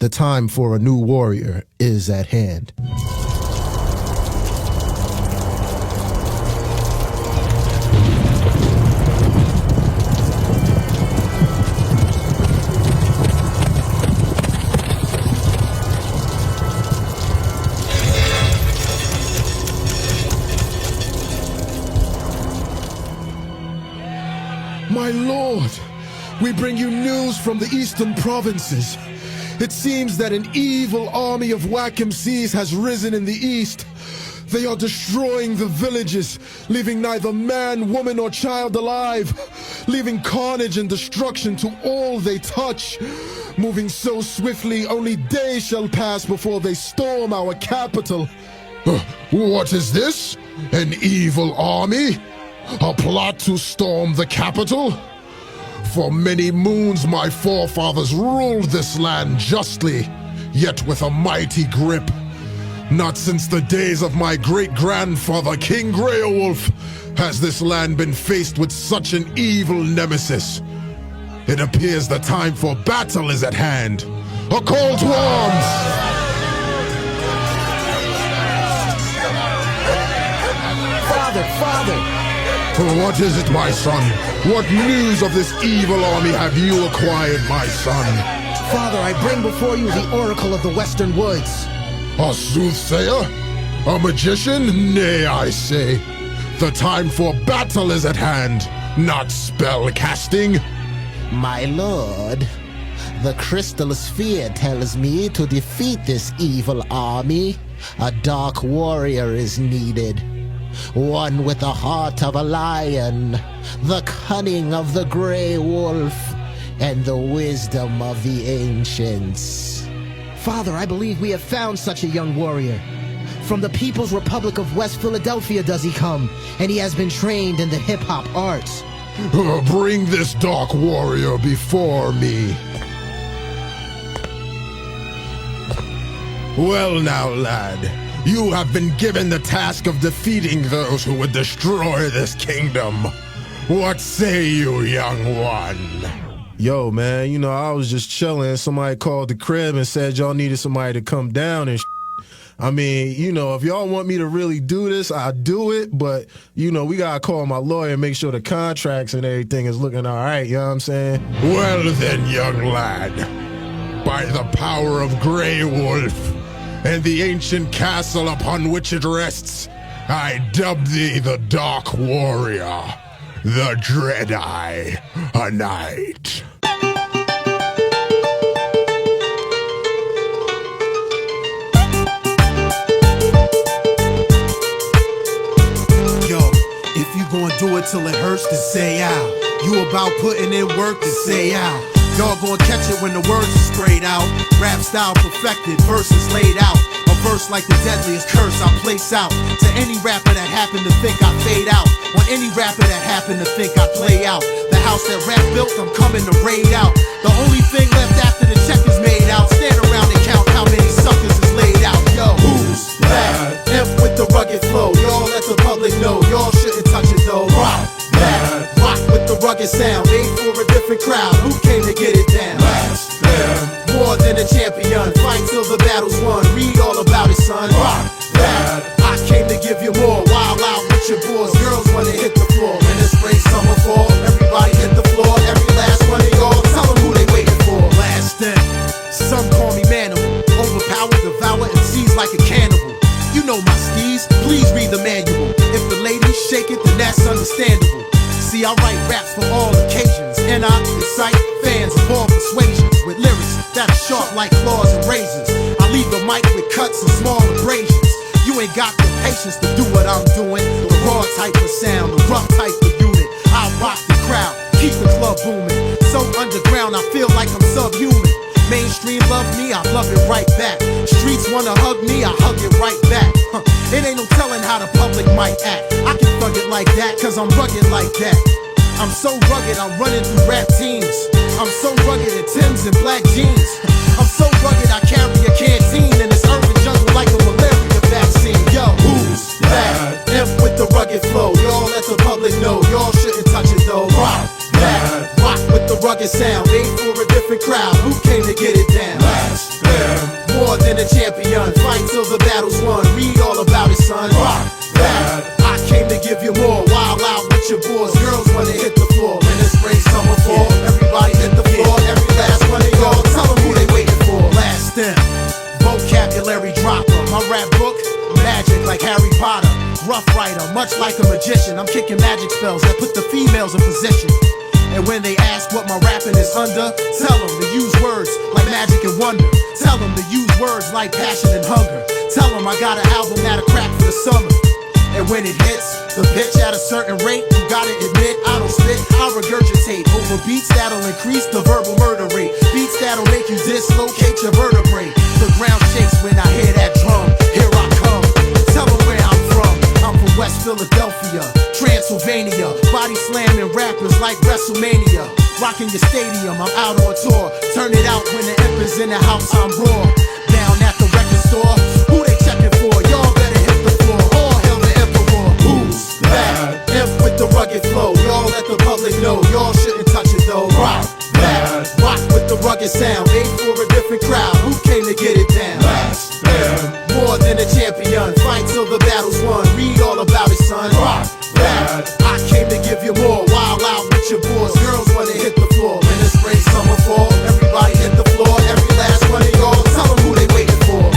The time for a new warrior is at hand. My lord, we bring you news from the eastern provinces. It seems that an evil army of whack MCs has risen in the east. They are destroying the villages, leaving neither man, woman, or child alive, leaving carnage and destruction to all they touch. Moving so swiftly, only days shall pass before they storm our capital. What is this? An evil army? A plot to storm the capital? For many moons my forefathers ruled this land justly, yet with a mighty grip. Not since the days of my great-grandfather, King Greywolf, has this land been faced with such an evil nemesis. It appears the time for battle is at hand. A call to arms! Father! What is it, my son? What news of this evil army have you acquired, my son? Father, I bring before you the Oracle of the Western Woods. A soothsayer? A magician? Nay, I say. The time for battle is at hand, not spell casting. My lord, the crystal sphere tells me to defeat this evil army, a dark warrior is needed. One with the heart of a lion, the cunning of the gray wolf, and the wisdom of the ancients. Father, I believe we have found such a young warrior. From the People's Republic of West Philadelphia does he come, and he has been trained in the hip-hop arts. Bring this dark warrior before me. Well now, lad. You have been given the task of defeating those who would destroy this kingdom. What say you, young one? Yo, man, I was just chilling. Somebody called the crib and said y'all needed somebody to come down and I mean, if y'all want me to really do this, I'll do it. But, we gotta call my lawyer and make sure the contracts and everything is looking all right, you know what I'm saying? Well then, young lad, by the power of Grey Wolf, and the ancient castle upon which it rests, I dub thee the Dark Warrior, the Dread-Eye, a knight. Yo, if you gon' do it till it hurts, then say out. You about putting in work, then say out. Y'all gon' catch it when the words are sprayed out. Rap style perfected, verses laid out. A verse like the deadliest curse I place out to any rapper that happen to think I fade out. On any rapper that happen to think I play out. The house that rap built, I'm coming to raid out. The only thing left after the check is made out. Stand around and count how many suckers is laid out. Yo, who's that? Imp with the rugged flow. Y'all let the public know. Y'all shouldn't touch it though. Rock that. Rock with the rugged sound. Made for a different crowd. Who came to get it down? Last man. More than a champion. Fight till the battle's won. Read all about it, son. Rock that. I came to give you more. Wild out with your boys. Girls wanna hit the floor. When it's spring, summer, fall. Everybody hit the floor. Every last one of y'all. Tell them who they waiting for. Last thing. Some call me manimal. Overpowered, devour MCs like a cannibal. You know my steez. Please read the manual. If the ladies shake it, then that's understandable. See, I write raps for all occasions, and I incite fans of all persuasions with lyrics that are sharp like claws and razors. I leave the mic with cuts and small abrasions. You ain't got the patience to do what I'm doing. The raw type of sound, the rough type of unit. I'll rock the crowd, keep the club booming. So underground, I feel like I'm subhuman. Mainstream love me, I love it right back. Streets wanna hug me, I hug it right back. It ain't no telling how the public might act. I can thug it like that, cause I'm rugged like that. I'm so rugged, I'm running through rap teams. I'm so rugged in Timbs and black jeans. I'm so rugged, I carry a canteen in this urban jungle like a malaria vaccine. Yo, who's that? Imp with the rugged flow. Y'all let the public know. Y'all shouldn't touch it though. Rock that. Rock with the rugged sound. Made for a different crowd. Who came to get it down? Last champion. Fight till the battle's won. Read all about it, son. Rock that. I came to give you more. Wild out with your boys. Girls wanna hit the floor. When it's spring, summer, fall, everybody hit the floor. Every last one of y'all, tell them who they waiting for. Last step, vocabulary dropper. My rap book, magic like Harry Potter. Rough Rider, much like a magician. I'm kicking magic spells that put the females in position. And when they ask what my rapping is under, tell them to use words like magic and wonder. Tell them to use words like passion and hunger. Tell them I got an album that'll crack for the summer. And when it hits the pitch at a certain rate, you gotta admit I don't spit, I regurgitate over beats that'll increase the verbal murder rate. Beats that'll make you dislocate your vertebrae. The ground shakes when I hear that drum. Here I come. Tell them where I'm from. I'm from West Philadelphia, Transylvania. Body slamming rappers like WrestleMania. Rocking your stadium, I'm out on tour. Turn it out when the emperor's in the house, I'm raw. Down at the record store, who they checking for? Y'all better hit the floor. All hail the emperor. Who's that? Imp with the rugged flow. Y'all let the public know. Y'all shouldn't touch it though. Rock that. Rock with the rugged sound. Aim for a different crowd. Who came to get it down? More than a champion. Fight till the battle's won. Read all about it, son. Rock that. I came to give you more. Wild out with your boys. Girls wanna hit the floor. When it's spring, summer, fall, everybody hit the floor. Every last one of y'all, tell them who they waiting for.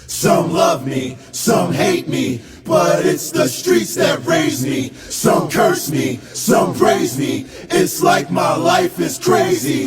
Some love me, some hate me, but it's the streets that raise me. Some curse me, some praise me. It's like my life is crazy.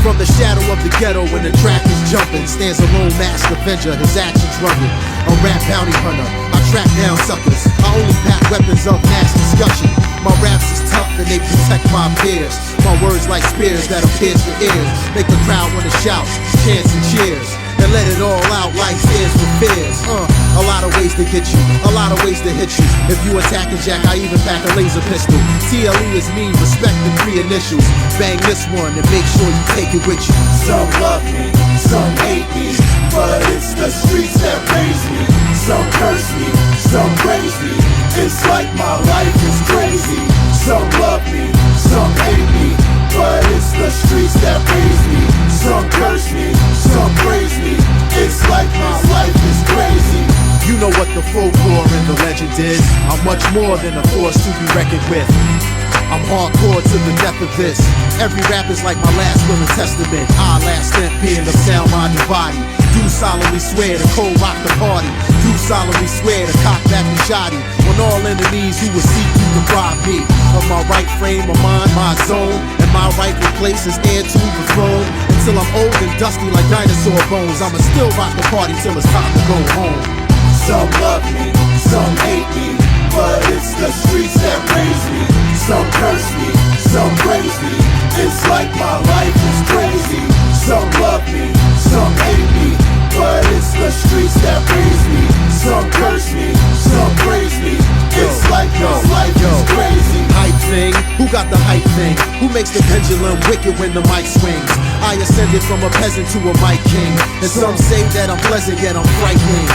From the shadow of the ghetto when the track is jumping, stands a lone masked avenger, his actions rugged. A rap bounty hunter, I track down suckers. I only pack weapons of mass discussion. My raps is tough and they protect my peers. My words like spears that'll pierce your ears. Make the crowd wanna shout, chants and cheers. And let it all out like tears for fears. A lot of ways to get you, a lot of ways to hit you. If you attack a jack, I even pack a laser pistol. TLE is me, respect the 3 initials. Bang this one and make sure you take it with you. Some love me, some hate me, but it's the streets that raise me. Some curse me, some praise me. It's like my life is crazy. Some love me, some hate me, but it's the streets that raise me. Some curse me, some praise me. It's like my life is crazy. You know what the folklore and the legend is. I'm much more than a force to be reckoned with. I'm hardcore to the death of this. Every rap is like my last will and testament. Our last stint being of sound, mind, and body. Do solemnly swear to cold rock the party. Do solemnly swear to cock back the shoddy. On all enemies who will seek to deprive me of my right frame of mind, my zone, and my rightful place is heir to the throne. Until I'm old and dusty like dinosaur bones, I'ma still rock the party till it's time to go home. Some love me, some hate me, but it's the streets that raise me. Some curse me, some praise me. It's like my life is crazy. Some love me, some hate me, but it's the streets that raise me. Some curse me, some praise me. It's like my life is crazy. Hype thing, who got the hype thing? Who makes the pendulum wicked when the mic swings? I ascended from a peasant to a mic king, and some say that I'm pleasant yet I'm frightening.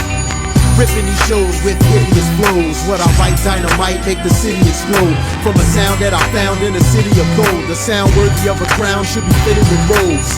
Ripping these shows with hideous flows. What I write dynamite make the city explode. From a sound that I found in a city of gold. The sound worthy of a crown should be fitted with robes.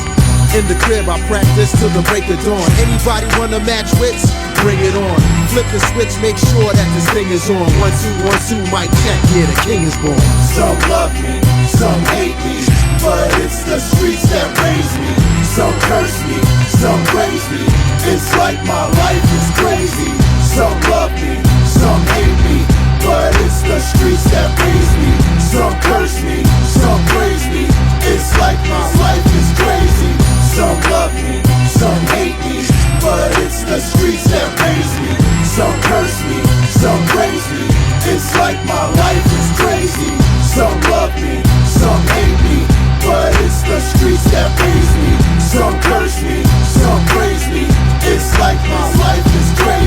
In the crib I practice till the break of dawn. Anybody wanna match wits? Bring it on. Flip the switch, make sure that this thing is on. 1, 2, 1, 2, mic check, yeah, the king is born. Some love me, some hate me, but it's the streets that raise me. Some curse me, some praise me. It's like my life is crazy. Some love me, some hate me, but it's the streets that raise me. Some curse me, some praise me. It's like my life is crazy. Some love me, some hate me, but it's the streets that raise me. Some curse me, some praise me. It's like my life is crazy. Some love me, some hate me, but it's the streets that raise me. Some curse me, some praise me. It's like my life is crazy.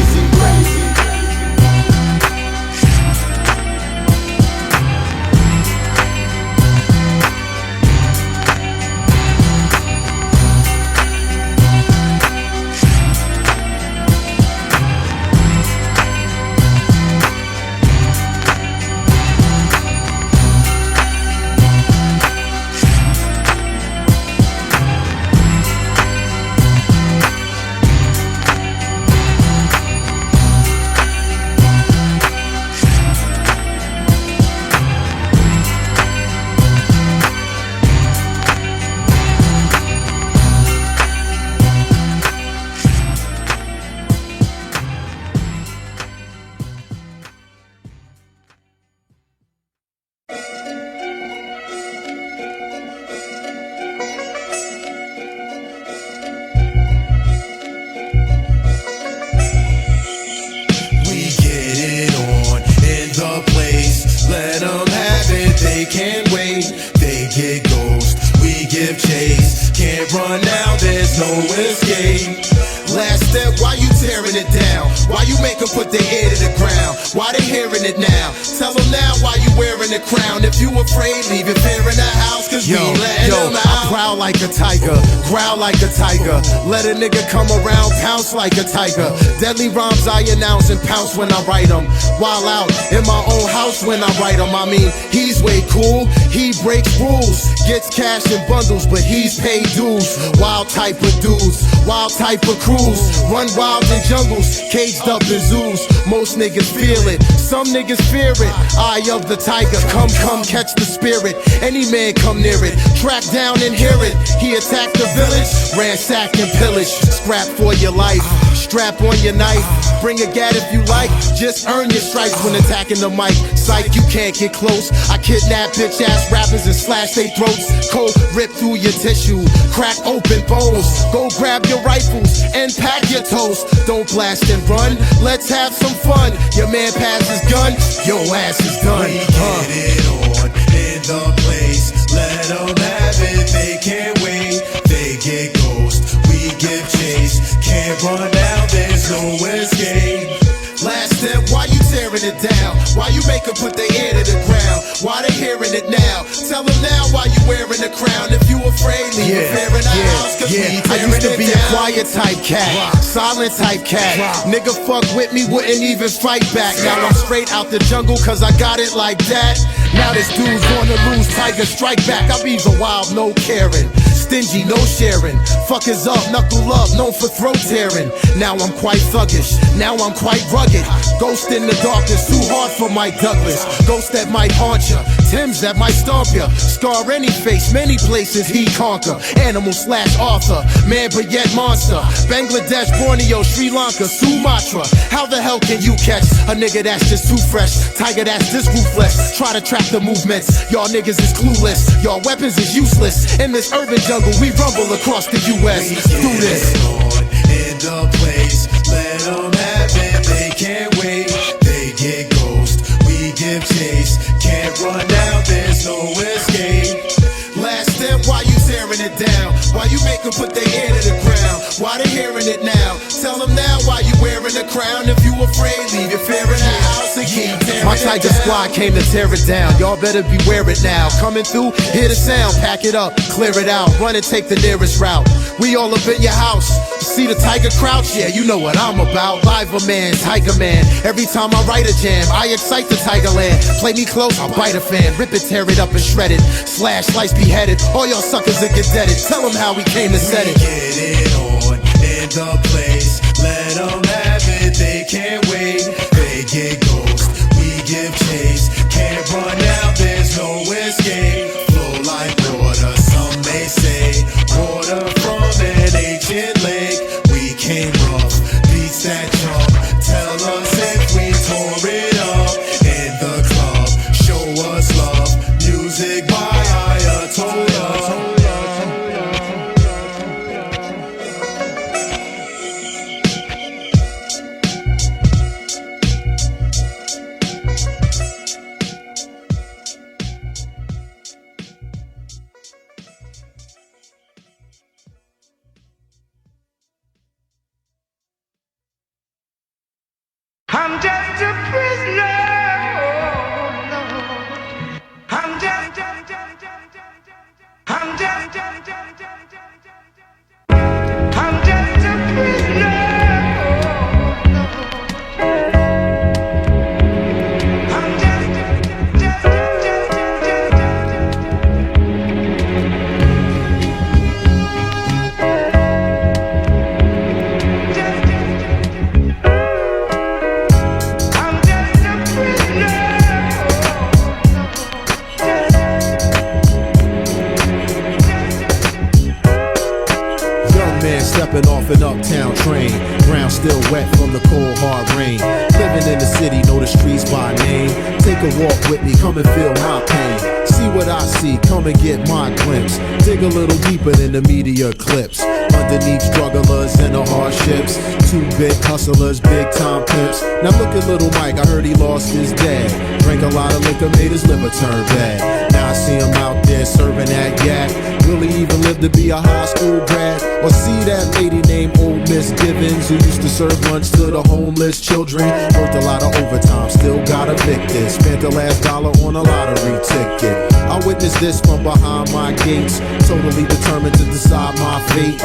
run now, there's no escape. Last step, why you tearing it down? Why you make them put their ear to the ground? Why they hearing it now? Tell them now why you wearing the crown. If you afraid, leave your fear in the house, cause we letting them out. I growl like a tiger, growl like a tiger. Let a nigga come around, pounce like a tiger. Deadly rhymes I announce and pounce when I write them. While out in my own house when I write them. I mean, he's way cool, he breaks rules. Gets cash in bundles, but he's paid dues. Wild type of dudes, wild type of crews. Run wild in jungles, caged up in zoos. Most niggas feel it, some niggas fear it. Eye of the tiger, come catch the spirit. Any man come near it, track down and hear it. He attacked the village, ransack and pillage. Scrap for your life, strap on your knife. Bring a gat if you like, just earn your stripes when attacking the mic. Psych, you can't get close. I kidnap bitch ass rappers and slash they throats. Cold rip through your tissue, crack open bones. Go grab your rifles and pack your toast. Don't blast and run, let's have some fun. Your man passes gun, your ass is done. We get it on in the place. Let them have it, they can't wait. They get ghost, we give chase. Can't run now, there's no escape. Last step, why you tearing it down? Why you make them put their ear to the ground? Why they hearing it now? Tell them now why you wearing the crown. If you afraid, leave your fear in the house, cause we I tearing used to it be down. a quiet type cat, silent type cat. Nigga fuck with me, wouldn't even fight back. Now I'm straight out the jungle cause I got it like that. Now this dude's gonna lose, tiger strike back. I be the wild, no caring. Stingy, no sharing. Fuckers up, knuckle up, known for throat tearing. Now I'm quite thuggish, now I'm quite rugged. Ghost in the darkness, too hard for Mike Douglas. Ghost that might haunt ya, Timbs that might stomp ya. Scar any face, many places he conquer. Animal slash author, man but yet monster. Bangladesh, Borneo, Sri Lanka, Sumatra. How the hell can you catch a nigga that's just too fresh? Tiger that's this ruthless, try to track the movements. Y'all niggas is clueless, y'all weapons is useless. In this urban jungle, we rumble across the US. Do this. In the place, let them have it, they can't wait. They get ghost, we give chase. Can't run now, there's no escape. Last step, why you tearing it down? Why you make them put their ear to the ground? Why they hearing it now? Tell them now why you wearing the crown. If you afraid, leave your fear in the house and keep tearing My Tiger Squad came to tear it down. Y'all better beware it now. Coming through, hear the sound, pack it up, clear it out, run and take the nearest route. We all up in your house. See the tiger crouch? Yeah, you know what I'm about. Live a man, Tiger Man. Every time I write a jam, I excite the Tiger Land. Play me close, I'll bite a fan. Rip it, tear it up and shred it. Slash, slice, beheaded. All y'all suckers that get deaded. Tell them how we came to set it. Get it on in the place. Let them have it, they can't wait. They get ghost, we give chase. Can't run now, there's no escape. Flow like water, some may say. Water from an ancient lake. We came rough, beats that jump. Tell us if we tore it up in the club. Show us love, music by Ayatollah. I'm just a prisoner. I'm just a prisoner. Stepping off an uptown train, ground still wet from the cold hard rain. Living in the city, know the streets by name. Take a walk with me, come and feel my pain. See what I see, come and get my glimpse. Dig a little deeper than the media clips. Underneath strugglers and the hardships. 2-bit hustlers, big time pimps. Now look at little Mike, I heard he lost his dad. Drank a lot of liquor, made his liver turn bad. Now I see him out there serving that yak. Will he even live to be a high school grad? Or see that lady named Old Miss Givens, who used to serve lunch to the homeless children? Worked a lot of overtime, still got evicted. Spent the last dollar on a lottery ticket. I witnessed this from behind my gates, totally determined to decide my fate.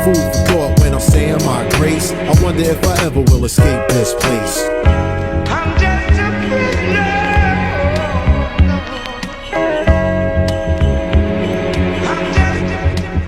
Food for thought when I'm saying my grace. I wonder if I ever will escape this place. I'm just a prisoner. I'm just a prisoner.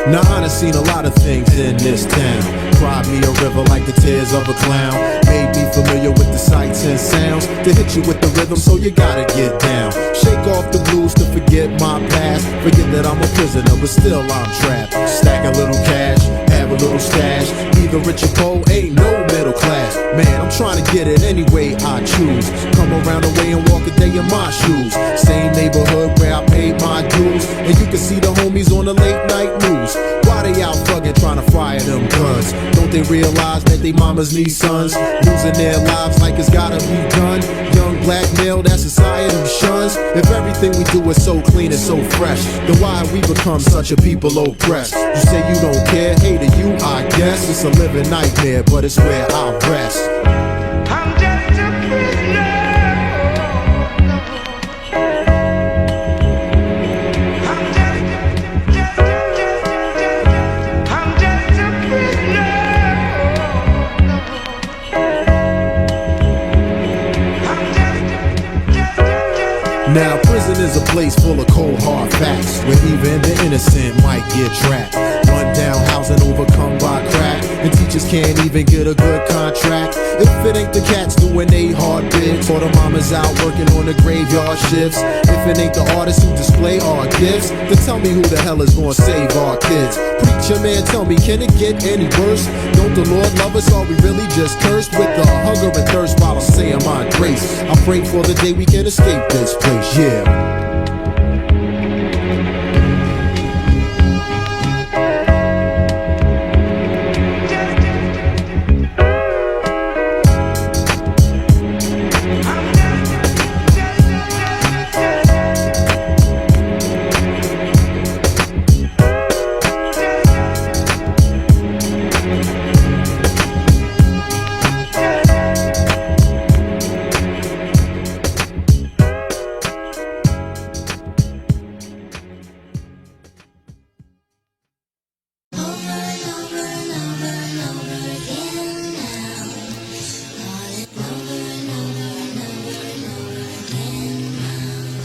Now I done seen a lot of things in this town. Cried me a river like the tears of a clown. Made me familiar with the sights and sounds. To hit you with the rhythm, so you gotta get down. Shake off the blues to forget my past. Forget that I'm a prisoner, but still I'm trapped. Stack a little cash, have a little stash. Either rich or poor, ain't no middle class. Man, I'm trying to get it any way I choose. Come around the way and walk a day in my shoes. Same neighborhood where I paid my dues. And you can see the homies on the late night news. Why they out thugging trying to fire them guns? Don't they realize that they mamas need sons? Losing their lives like it's gotta be done. Young black male that society shuns. If everything we do is so clean and so fresh, then why have we become such a people oppressed? You say you don't care, hey to you I guess. It's a living nightmare, but it's where I rest. I'm just a prisoner. I'm just a prisoner. Now prison is a place full of cold hard facts, where even the innocent might get trapped. Run down housing overcome by crack, and teachers can't even get a good contract. If it ain't the cats doing they hard bids, or the mamas out working on the graveyard shifts. If it ain't the artists who display our gifts, then tell me who the hell is gonna save our kids. Preacher man, tell me, can it get any worse? Don't the Lord love us, or we really just cursed with the hunger and thirst while I'm saying my grace? I pray for the day we can escape this place, yeah.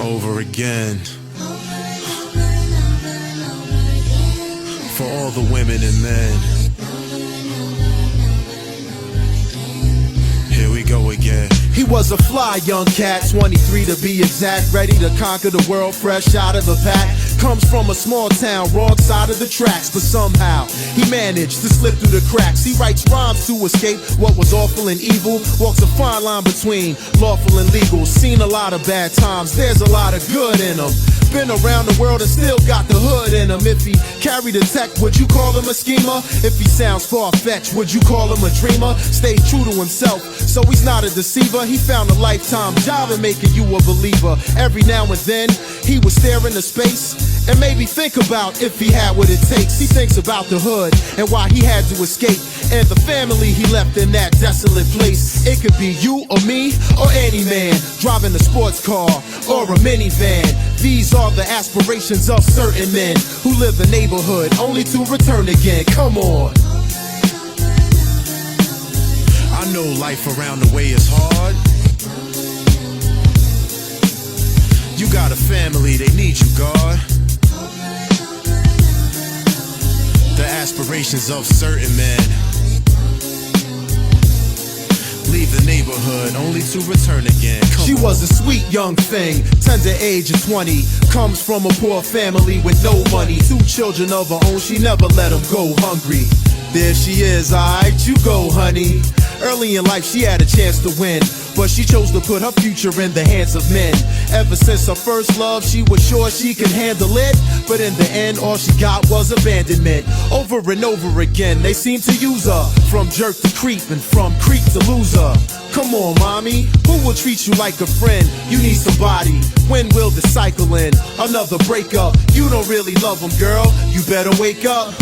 Over again. For all the women and men. Here we go again. He was a fly young cat, 23 to be exact, ready to conquer the world fresh out of the pack. Comes from a small town, wrong side of the tracks, but somehow he managed to slip through the cracks. He writes rhymes to escape what was awful and evil, walks a fine line between lawful and legal. Seen a lot of bad times, there's a lot of good in him. Been around the world and still got the hood in him. If he carried a tech, would you call him a schemer? If he sounds far-fetched, would you call him a dreamer? Stayed true to himself, so he's not a deceiver. He found a lifetime job in making you a believer. Every now and then, he would stare into space and maybe think about if he had what it takes. He thinks about the hood and why he had to escape, and the family he left in that desolate place. It could be you or me or any man, driving a sports car or a minivan. These are the aspirations of certain men who live the neighborhood only to return again. Come on. I know life around the way is hard. You got a family, they need you, God. The aspirations of certain men leave the neighborhood only to return again. She was a sweet young thing, tender age of 20. Comes from a poor family with no money. 2 children of her own, she never let them go hungry. There she is, alright, you go honey. Early in life she had a chance to win, but she chose to put her future in the hands of men. Ever since her first love, she was sure she could handle it, but in the end, all she got was abandonment. Over and over again, they seem to use her, from jerk to creep and from creep to loser. Come on, mommy, who will treat you like a friend? You need somebody. When will the cycle end? Another breakup. You don't really love him, girl. You better wake up.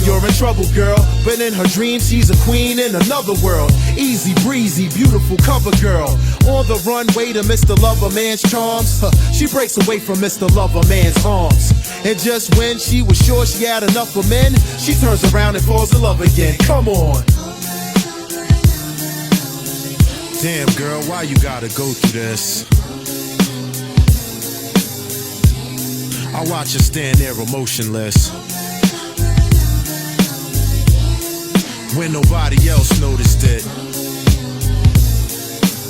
You're in trouble, girl. But in her dreams, she's a queen in another world. Easy breezy, beautiful cover girl. On the runway to Mr. Lover Man's charms. She breaks away from Mr. Lover Man's arms. And just when she was sure she had enough of men, she turns around and falls in love again. Come on. Damn, girl, why you gotta go through this? I watch her stand there emotionless when nobody else noticed it.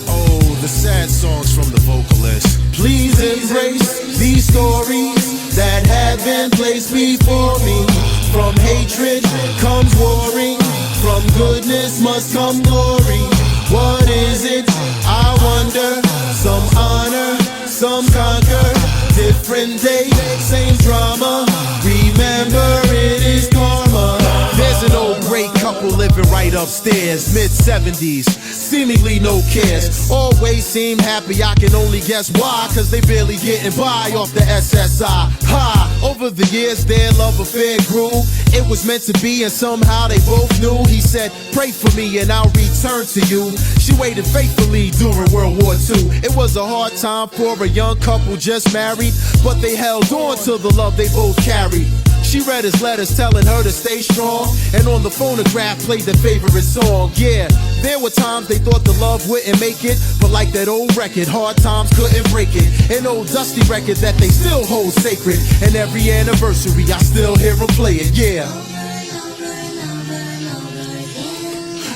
Oh, the sad songs from the vocalist. Please embrace these stories that have been placed before me. From hatred comes warring, from goodness must come glory. What is it? I wonder. Some honor, some conquer. Different day, same drama. Remember, it is karma. There's an old great couple living right upstairs, mid-70s, seemingly no cares. Always seem happy, I can only guess why, cause they barely getting by off the SSI. Ha! Over the years, their love affair grew. It was meant to be, and somehow they both knew. He said, pray for me and I'll return to you. She waited faithfully during World War II. It was a hard time for a young couple just married, but they held on to the love they both carried. She read his letters telling her to stay strong, and on the phonograph played their favorite song. Yeah, there were times they thought the love wouldn't make it, but like that old record, hard times couldn't break it. An old dusty record that they still hold sacred, and every anniversary I still hear them play it. Yeah.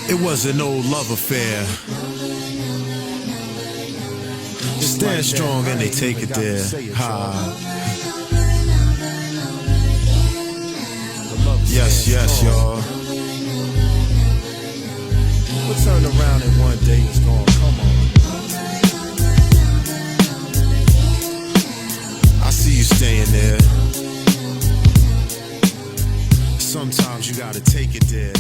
It was an old love affair. Stand strong and they take it there. Ha. Yes, yes, y'all. We'll turn around and one day it's gone. Come on. I see you staying there. Sometimes you gotta take it there.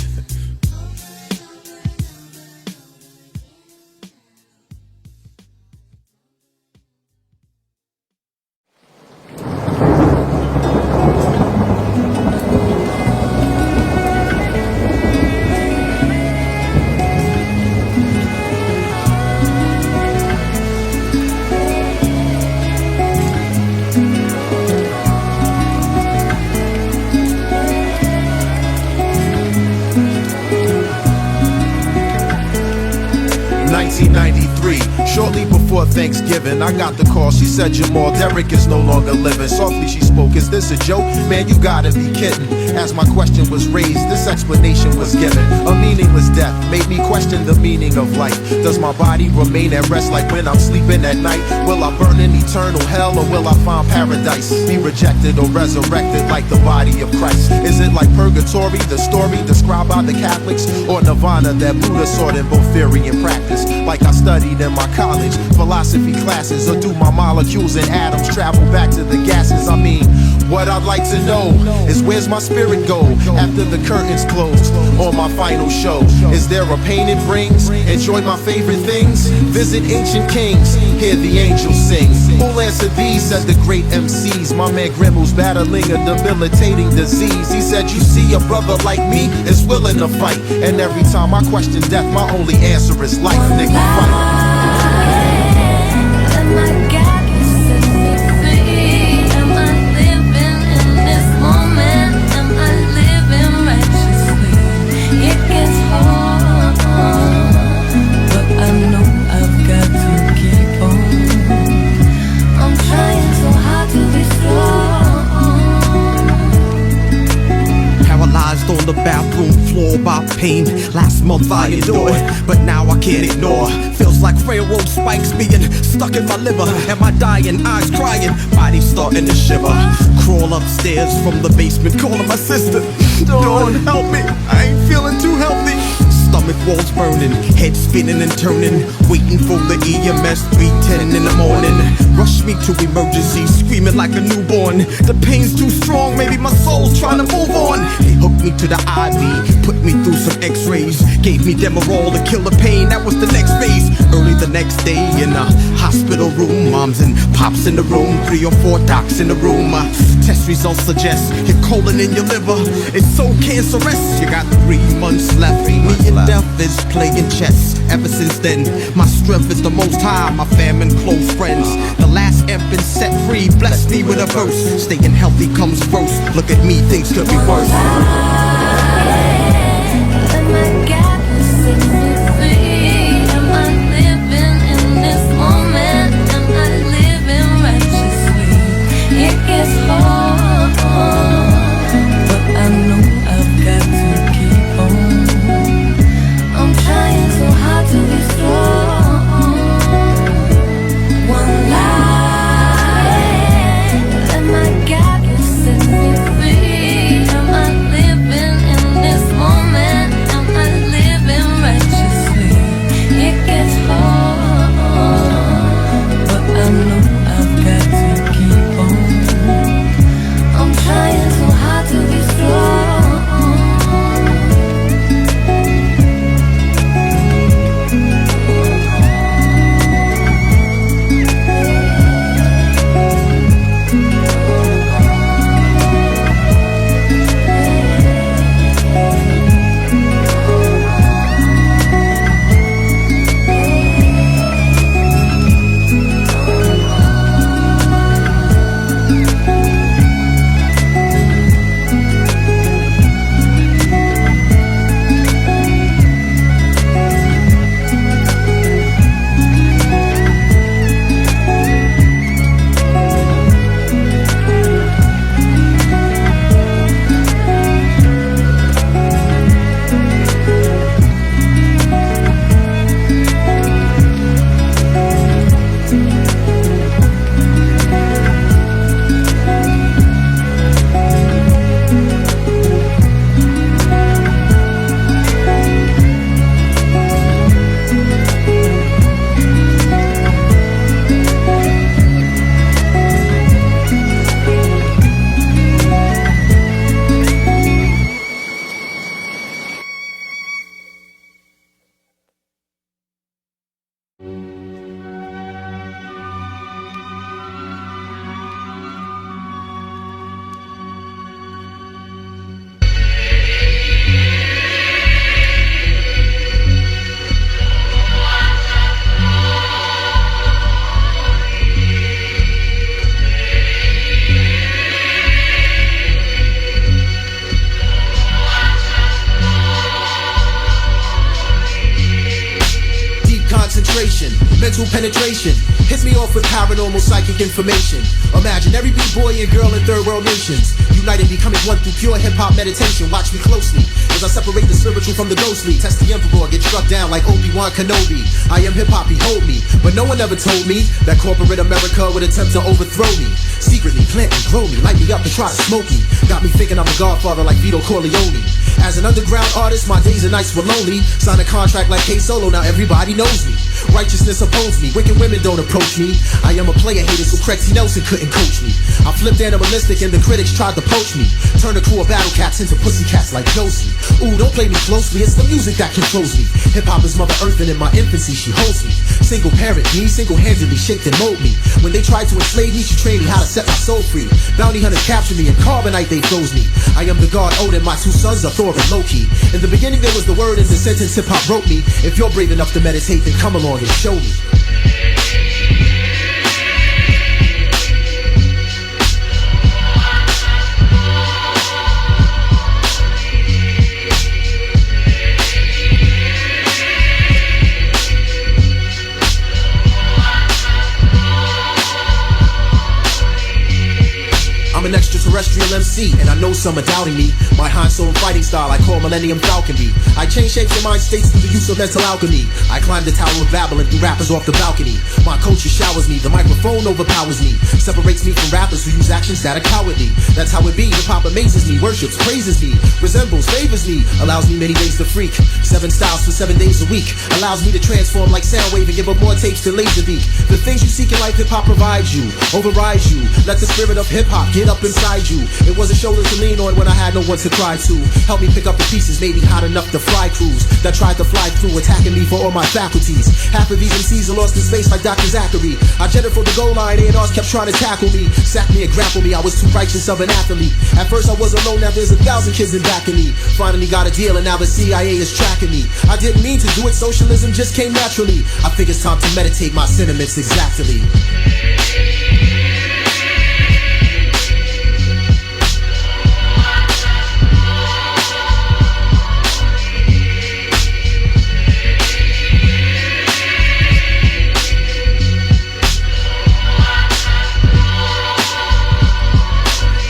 Shortly before Thanksgiving, I got the call. She said, Jamal, Derek is no longer living. Softly she spoke, is this a joke? Man, you gotta be kidding. As my question was raised, this explanation was given. A meaningless death made me question the meaning of life. Does my body remain at rest like when I'm sleeping at night? Will I burn in eternal hell or will I find paradise? Be rejected or resurrected like the body of Christ? Is it like purgatory, the story described by the Catholics? Or nirvana that Buddha sought in both theory and practice? Like I studied in my college philosophy classes, or do my molecules and atoms travel back to the gases? I mean, what I'd like to know is where's my spirit go after the curtains close on my final show? Is there a pain it brings? Enjoy my favorite things? Visit ancient kings, hear the angels sing. Who'll answer these? Said the great MCs. My man Grimm, who's battling a debilitating disease. He said, you see, a brother like me is willing to fight, and every time I question death, my only answer is life. Nigga, fight. On the bathroom floor by pain. Last month I endured, but now I can't ignore. Feels like railroad spikes being stuck in my liver, and my dying eyes crying, body starting to shiver. Crawl upstairs from the basement, calling my sister. Dawn, help me, I ain't feeling too healthy. stomach walls burning, head spinning and turning, waiting for the EMS 3:10 in the morning. Rush me to emergency, screaming like a newborn. The pain's too strong, maybe my soul's trying to move on. They hooked me to the IV, put me through some x-rays, gave me Demerol to kill the pain. That was the next phase. Early the next day in a hospital room, moms and pops in the room, 3 or 4 docs in the room. Test results suggest your colon in your liver is so cancerous. You got 3 months left. Me and death is playing chess. Ever since then, my strength is the most high. My fam and close friends. The last imp been set free. Bless me with a verse. Staying healthy comes first. Look at me, things could be worse. Mental penetration hits me off with paranormal psychic information. Imagine every b-boy and girl in third world nations united, becoming one through pure hip-hop meditation. Watch me closely as I separate the spiritual from the ghostly. Test the emperor, get struck down like Obi-Wan Kenobi. I am hip-hop, behold me. But no one ever told me that corporate America would attempt to overthrow me. Secretly plant and grow me, light me up and try to smoke me. Got me thinking I'm a godfather like Vito Corleone. As an underground artist, my days and nights were lonely. Signed a contract like K-Solo, now everybody knows me. Righteousness oppose me, wicked women don't approach me. I am a player hater, so Craig T. Nelson couldn't coach me. I flipped animalistic and the critics tried to poach me. Turn a crew of battle cats into pussycats like Josie. Ooh, don't play me closely, it's the music that controls me. Hip-hop is Mother Earth and in my infancy she holds me. Single parent me, single-handedly shaped and mold me. When they tried to enslave me, she trained me how to set my soul free. Bounty hunters captured me and carbonite they froze me. I am the god Odin, my 2 sons are Thor and Loki. In the beginning there was the word and the sentence hip-hop wrote me. If you're brave enough to meditate, then come along and show me. I'm an extraterrestrial terrestrial MC, and I know some are doubting me. My Han Solo fighting style I call Millennium Falconry. I change shapes and mind states through the use of mental alchemy. I climb the Tower of Babel and threw rappers off the balcony. My culture showers me, the microphone overpowers me, separates me from rappers who use actions that are cowardly. That's how it be, hip-hop amazes me, worships, praises me, resembles, favors me, allows me many ways to freak. 7 styles for 7 days a week, allows me to transform like Soundwave and give up more tapes than Laserbeak. The things you seek in life, hip-hop provides you, overrides you. Let the spirit of hip-hop get up inside you. It was a shoulder to lean on when I had no one to cry to. Help me pick up the pieces, made me hot enough to fly crews that tried to fly through, attacking me for all my faculties. Half of these MCs are lost in space like Dr. Zachary. I jetted for the goal line, A&Rs kept trying to tackle me, sack me and grapple me. I was too righteous of an athlete. At first I was alone, now there's 1,000 kids in back of me. Finally got a deal and now the CIA is tracking me. I didn't mean to do it, socialism just came naturally. I think it's time to meditate my sentiments exactly.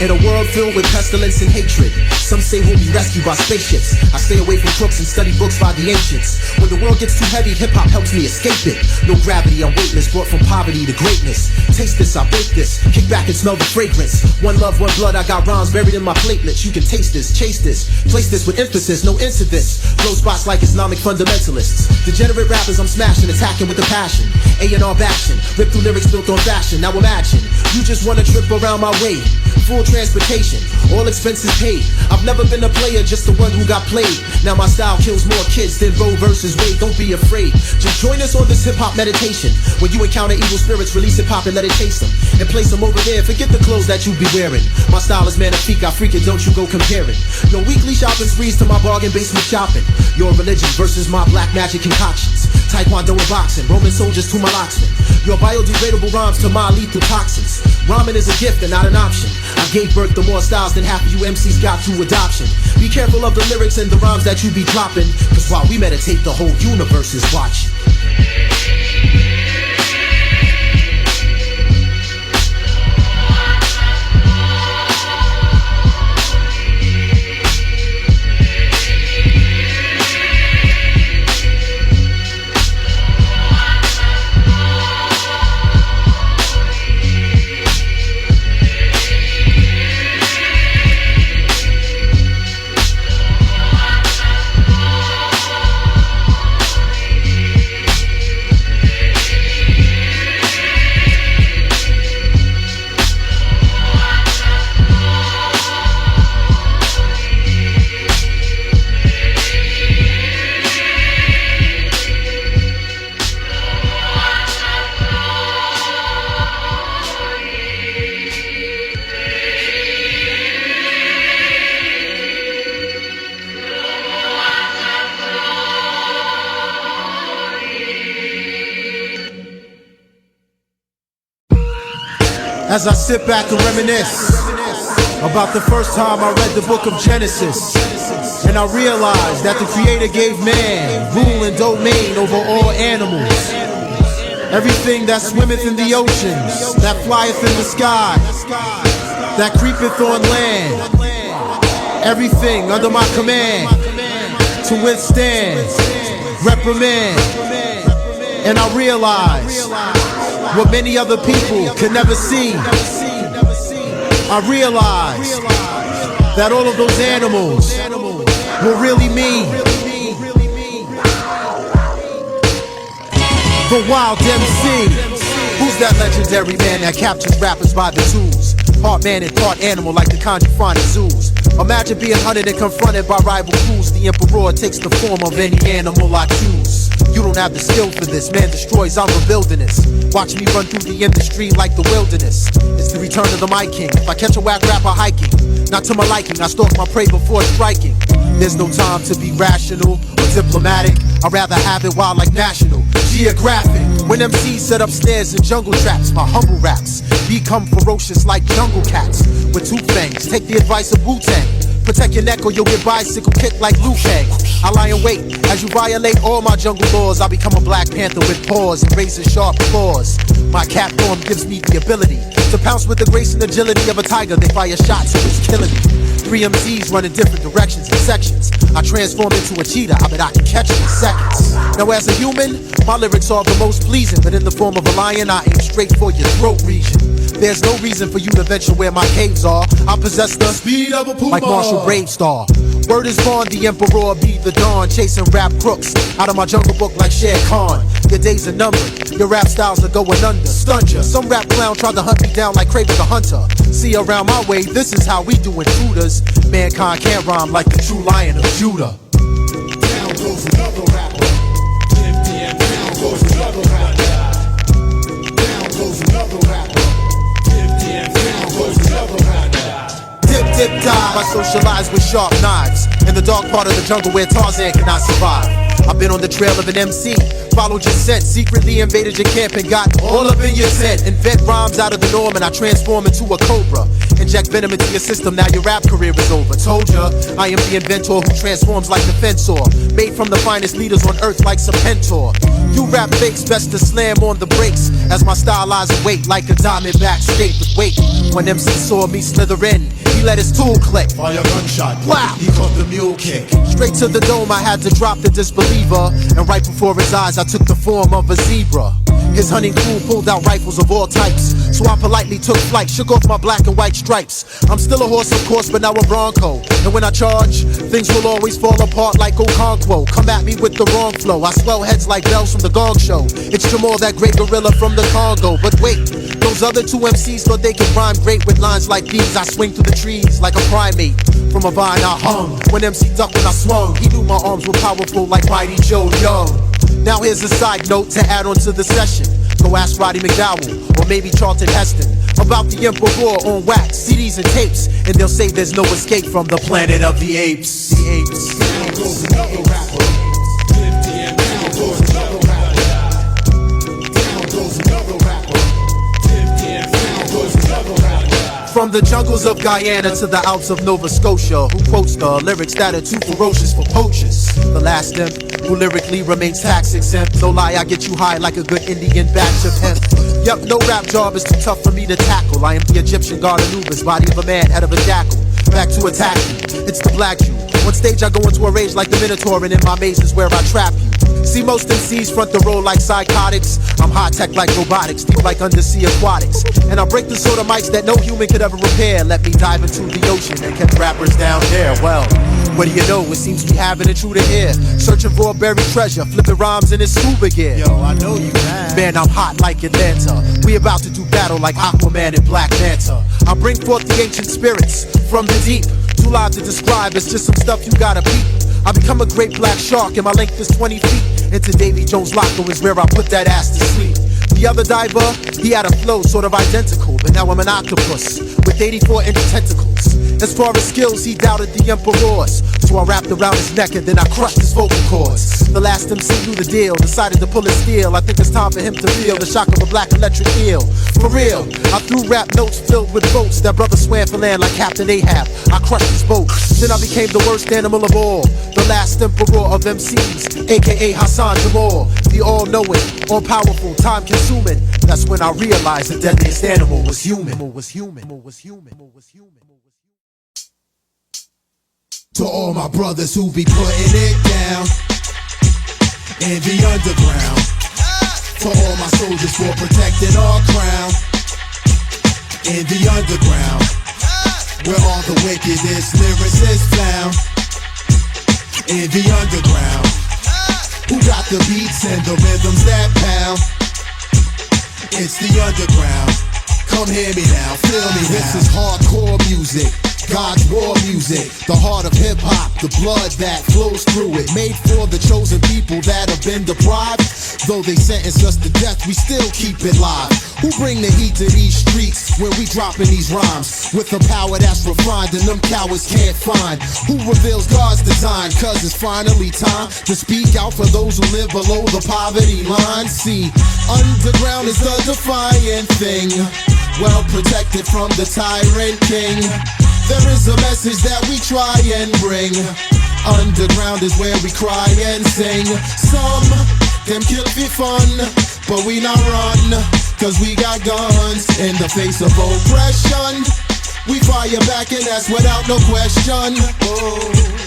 In a world filled with pestilence and hatred, some say we'll be rescued by spaceships. I stay away from crooks and study books by the ancients. When the world gets too heavy, hip-hop helps me escape it. No gravity, I'm weightless, brought from poverty to greatness. Taste this, I break this, kick back and smell the fragrance. One love, one blood, I got rhymes buried in my platelets. You can taste this, chase this, place this with emphasis, no incidents. Blow spots like Islamic fundamentalists. Degenerate rappers I'm smashing, attacking with a passion. A&R action, rip through lyrics built on fashion. Now imagine, you just want a trip around my way. Full transportation, all expenses paid. I've never been a player, just the one who got played. Now my style kills more kids than Roe versus Wade. Don't be afraid, just join us on this hip-hop meditation. When you encounter evil spirits, release hip-hop and let it chase them, and place them over there. Forget the clothes that you be wearing. My style is magnifique, I freak it, don't you go comparing. No weekly shopping sprees to my bargain basement shopping. Your religion versus my black magic concoctions. Taekwondo and boxing, Roman soldiers to my locksmen. Your biodegradable rhymes to my lethal toxins. Rhyming is a gift and not an option. I gave birth to more styles than half of you MCs got through adoption. Be careful of the lyrics and the rhymes that you be dropping, cause while we meditate, the whole universe is watching. As I sit back and reminisce about the first time I read the book of Genesis, and I realized that the Creator gave man rule and domain over all animals. Everything that swimmeth in the oceans, that flieth in the sky, that creepeth on land, everything under my command, to withstand, reprimand. And I realized what many other people could never see. I realized that all of those animals were really me. The Wild MC. Who's that legendary man that captured rappers by the tools? Part man and part animal like the kind you find in zoos. Imagine being hunted and confronted by rival crews. The emperor takes the form of any animal I choose. You don't have the skill for this, man destroys, I'm a wilderness. Watch me run through the industry like the wilderness. It's the return of the mic king. If I catch a whack rapper hiking, not to my liking, I stalk my prey before striking. There's no time to be rational or diplomatic. I'd rather have it wild like National Geographic. When MCs set upstairs in jungle traps, my humble raps become ferocious like jungle cats with two fangs. Take the advice of Wu-Tang. Protect your neck or you'll get bicycle kicked like Luke. I lie in wait as you violate all my jungle laws. I become a black panther with paws and razor sharp claws. My cat form gives me the ability to pounce with the grace and agility of a tiger. They fire shots so it's killing me. 3 MCs run in different directions and sections. I transform into a cheetah, I bet I can catch it in seconds. Now as a human, my lyrics are the most pleasing, but in the form of a lion, I aim straight for your throat region. There's no reason for you to venture where my caves are. I possess the speed of a puma, like Marshall Bravestar. Word is born, the emperor be the dawn, chasing rap crooks out of my jungle book like Shere Khan. Your days are numbered, your rap styles are going under. Stunned ya. Some rap clown tried to hunt me down like Craven the Hunter. See around my way, this is how we do intruders. Mankind can't rhyme like the true lion of Judah. Down goes another rapper. Down goes another rapper. Down goes another rapper. Down goes another rapper. Dip, dip, dive. I socialize with sharp knives in the dark part of the jungle where Tarzan cannot survive. I've been on the trail of an MC, followed your scent, secretly invaded your camp and got all up in your tent. Invent rhymes out of the norm and I transform into a cobra. Inject venom into your system, now your rap career is over. Told ya, I am the inventor who transforms like the fensor, made from the finest leaders on earth like Serpentor. You rap fakes, best to slam on the brakes, as my stylizer weight like a diamondback skate with weight. When MC saw me slither in, he let his tool click. Fire gunshot, wow, he caught the mule kick. Straight to the dome, I had to drop the disbeliever, and right before his eyes, I took the form of a zebra. His hunting crew pulled out rifles of all types, so I politely took flight, shook off my black and white stripes. I'm still a horse, of course, but now a bronco. And when I charge, things will always fall apart like Okonkwo. Come at me with the wrong flow, I swell heads like bells from the Gong Show. It's Jamal, that great gorilla from the Congo. But wait, those other 2 MCs thought they could rhyme great with lines like these. I swing through the trees like a primate. From a vine I hung, when MC ducked when I swung. He knew my arms were powerful like Mighty Joe Young. Now here's a side note to add on to the session. Go ask Roddy McDowell, or maybe Charlton Heston, about the Emperor on wax, CDs and tapes, and they'll say there's no escape from the planet of the apes. The apes. Down goes another rapper. Down goes another rapper. Down goes another rapper. Down goes another rapper. From the jungles of Guyana to the Alps of Nova Scotia, who quotes the lyrics that are too ferocious for poachers. The last imp who lyrically remains tax exempt. No lie, I get you high like a good Indian batch of hemp. Yep, no rap job is too tough for me to tackle. I am the Egyptian god Anubis, body of a man, head of a jackal. Back to attack you, it's the black Jew. On stage I go into a rage like the Minotaur, and in my maze is where I trap you. See, most MCs front the roll like psychotics. I'm high-tech like robotics, deep like undersea aquatics. And I break the sort of mics that no human could ever repair. Let me dive into the ocean and catch rappers down there. Well, what do you know? It seems we have an intruder here, searching for a buried treasure, flipping rhymes in his scuba gear. Yo, I know you, man. Man, I'm hot like Atlanta. We about to do battle like Aquaman and Black Manta. I bring forth the ancient spirits from the deep. Too loud to describe, it's just some stuff you gotta peep. I become a great black shark and my length is 20 feet. Into Davy Jones' locker is where I put that ass to sleep. The other diver, he had a flow sort of identical, but now I'm an octopus with 84-inch tentacles. As far as skills, he doubted the emperors, so I wrapped around his neck and then I crushed his vocal cords. The last MC knew the deal, decided to pull his steel. I think it's time for him to feel the shock of a black electric eel. For real, I threw rap notes filled with boats. That brother swam for land like Captain Ahab. I crushed his boat, then I became the worst animal of all, the last emperor of MCs, aka Hassan Jamal. The all-knowing, all-powerful, time-consuming. That's when I realized the deadliest animal was human. To all my brothers who be putting it down in the underground. To all my soldiers for protecting our crown in the underground, where all the wickedest lyricists found. In the underground, who got the beats and the rhythms that pound. It's the underground. Come hear me now, feel me now. This is hardcore music, God's war music, the heart of hip-hop, the blood that flows through it, made for the chosen people that have been deprived. Though they sentence us to death, we still keep it live. Who bring the heat to these streets when we dropping these rhymes with a power that's refined and them cowards can't find? Who reveals God's design? Cause it's finally time to speak out for those who live below the poverty line. See, underground is the defiant thing, well protected from the tyrant king. There is a message that we try and bring. Underground is where we cry and sing. Some, them kill for fun, but we not run, cause we got guns. In the face of oppression, we fire back and that's without no question. Oh.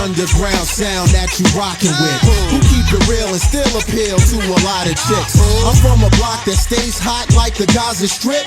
Underground sound that you rockin' with. Who keep it real and still appeal to a lot of chicks. I'm from a block that stays hot like the Gaza Strip,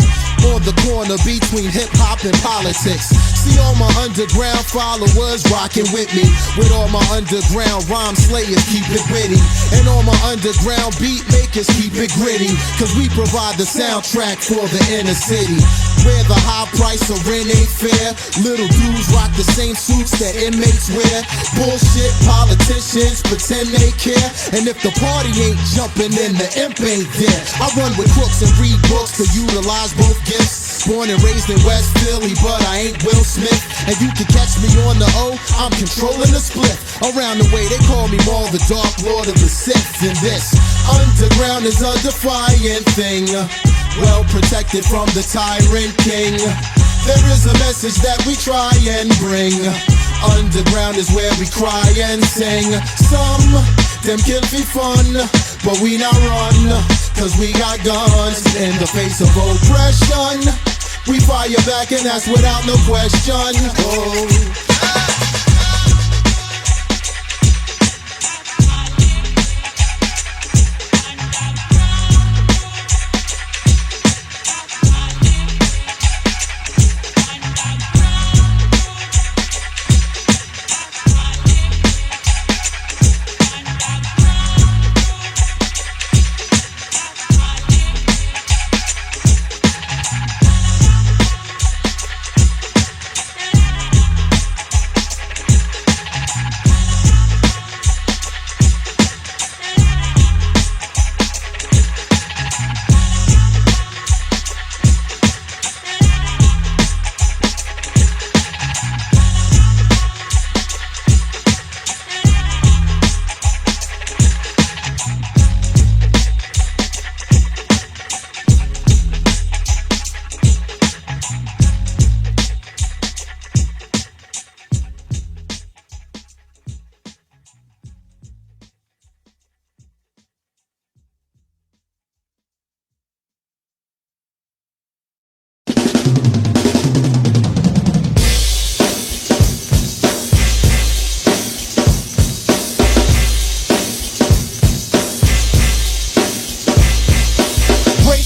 on the corner between hip-hop and politics. See all my underground followers rockin' with me, with all my underground rhyme slayers keep it witty, and all my underground beat makers keep it gritty, cause we provide the soundtrack for the inner city, where the high price of rent ain't fair. Little dudes rock the same suits that inmates wear. Bullshit politicians pretend they care, and if the party ain't jumping, then the imp ain't there. I run with crooks and read books to utilize both gifts. Born and raised in West Philly, but I ain't Will Smith. And you can catch me on the O, I'm controlling the split. Around the way they call me Maul, the Dark Lord of the Sith. And this underground is a defiant thing, well protected from the tyrant king. There is a message that we try and bring. Underground is where we cry and sing. Some, them kill for fun, but we not run, cause we got guns. In the face of oppression, we fire back and that's without no question. Oh.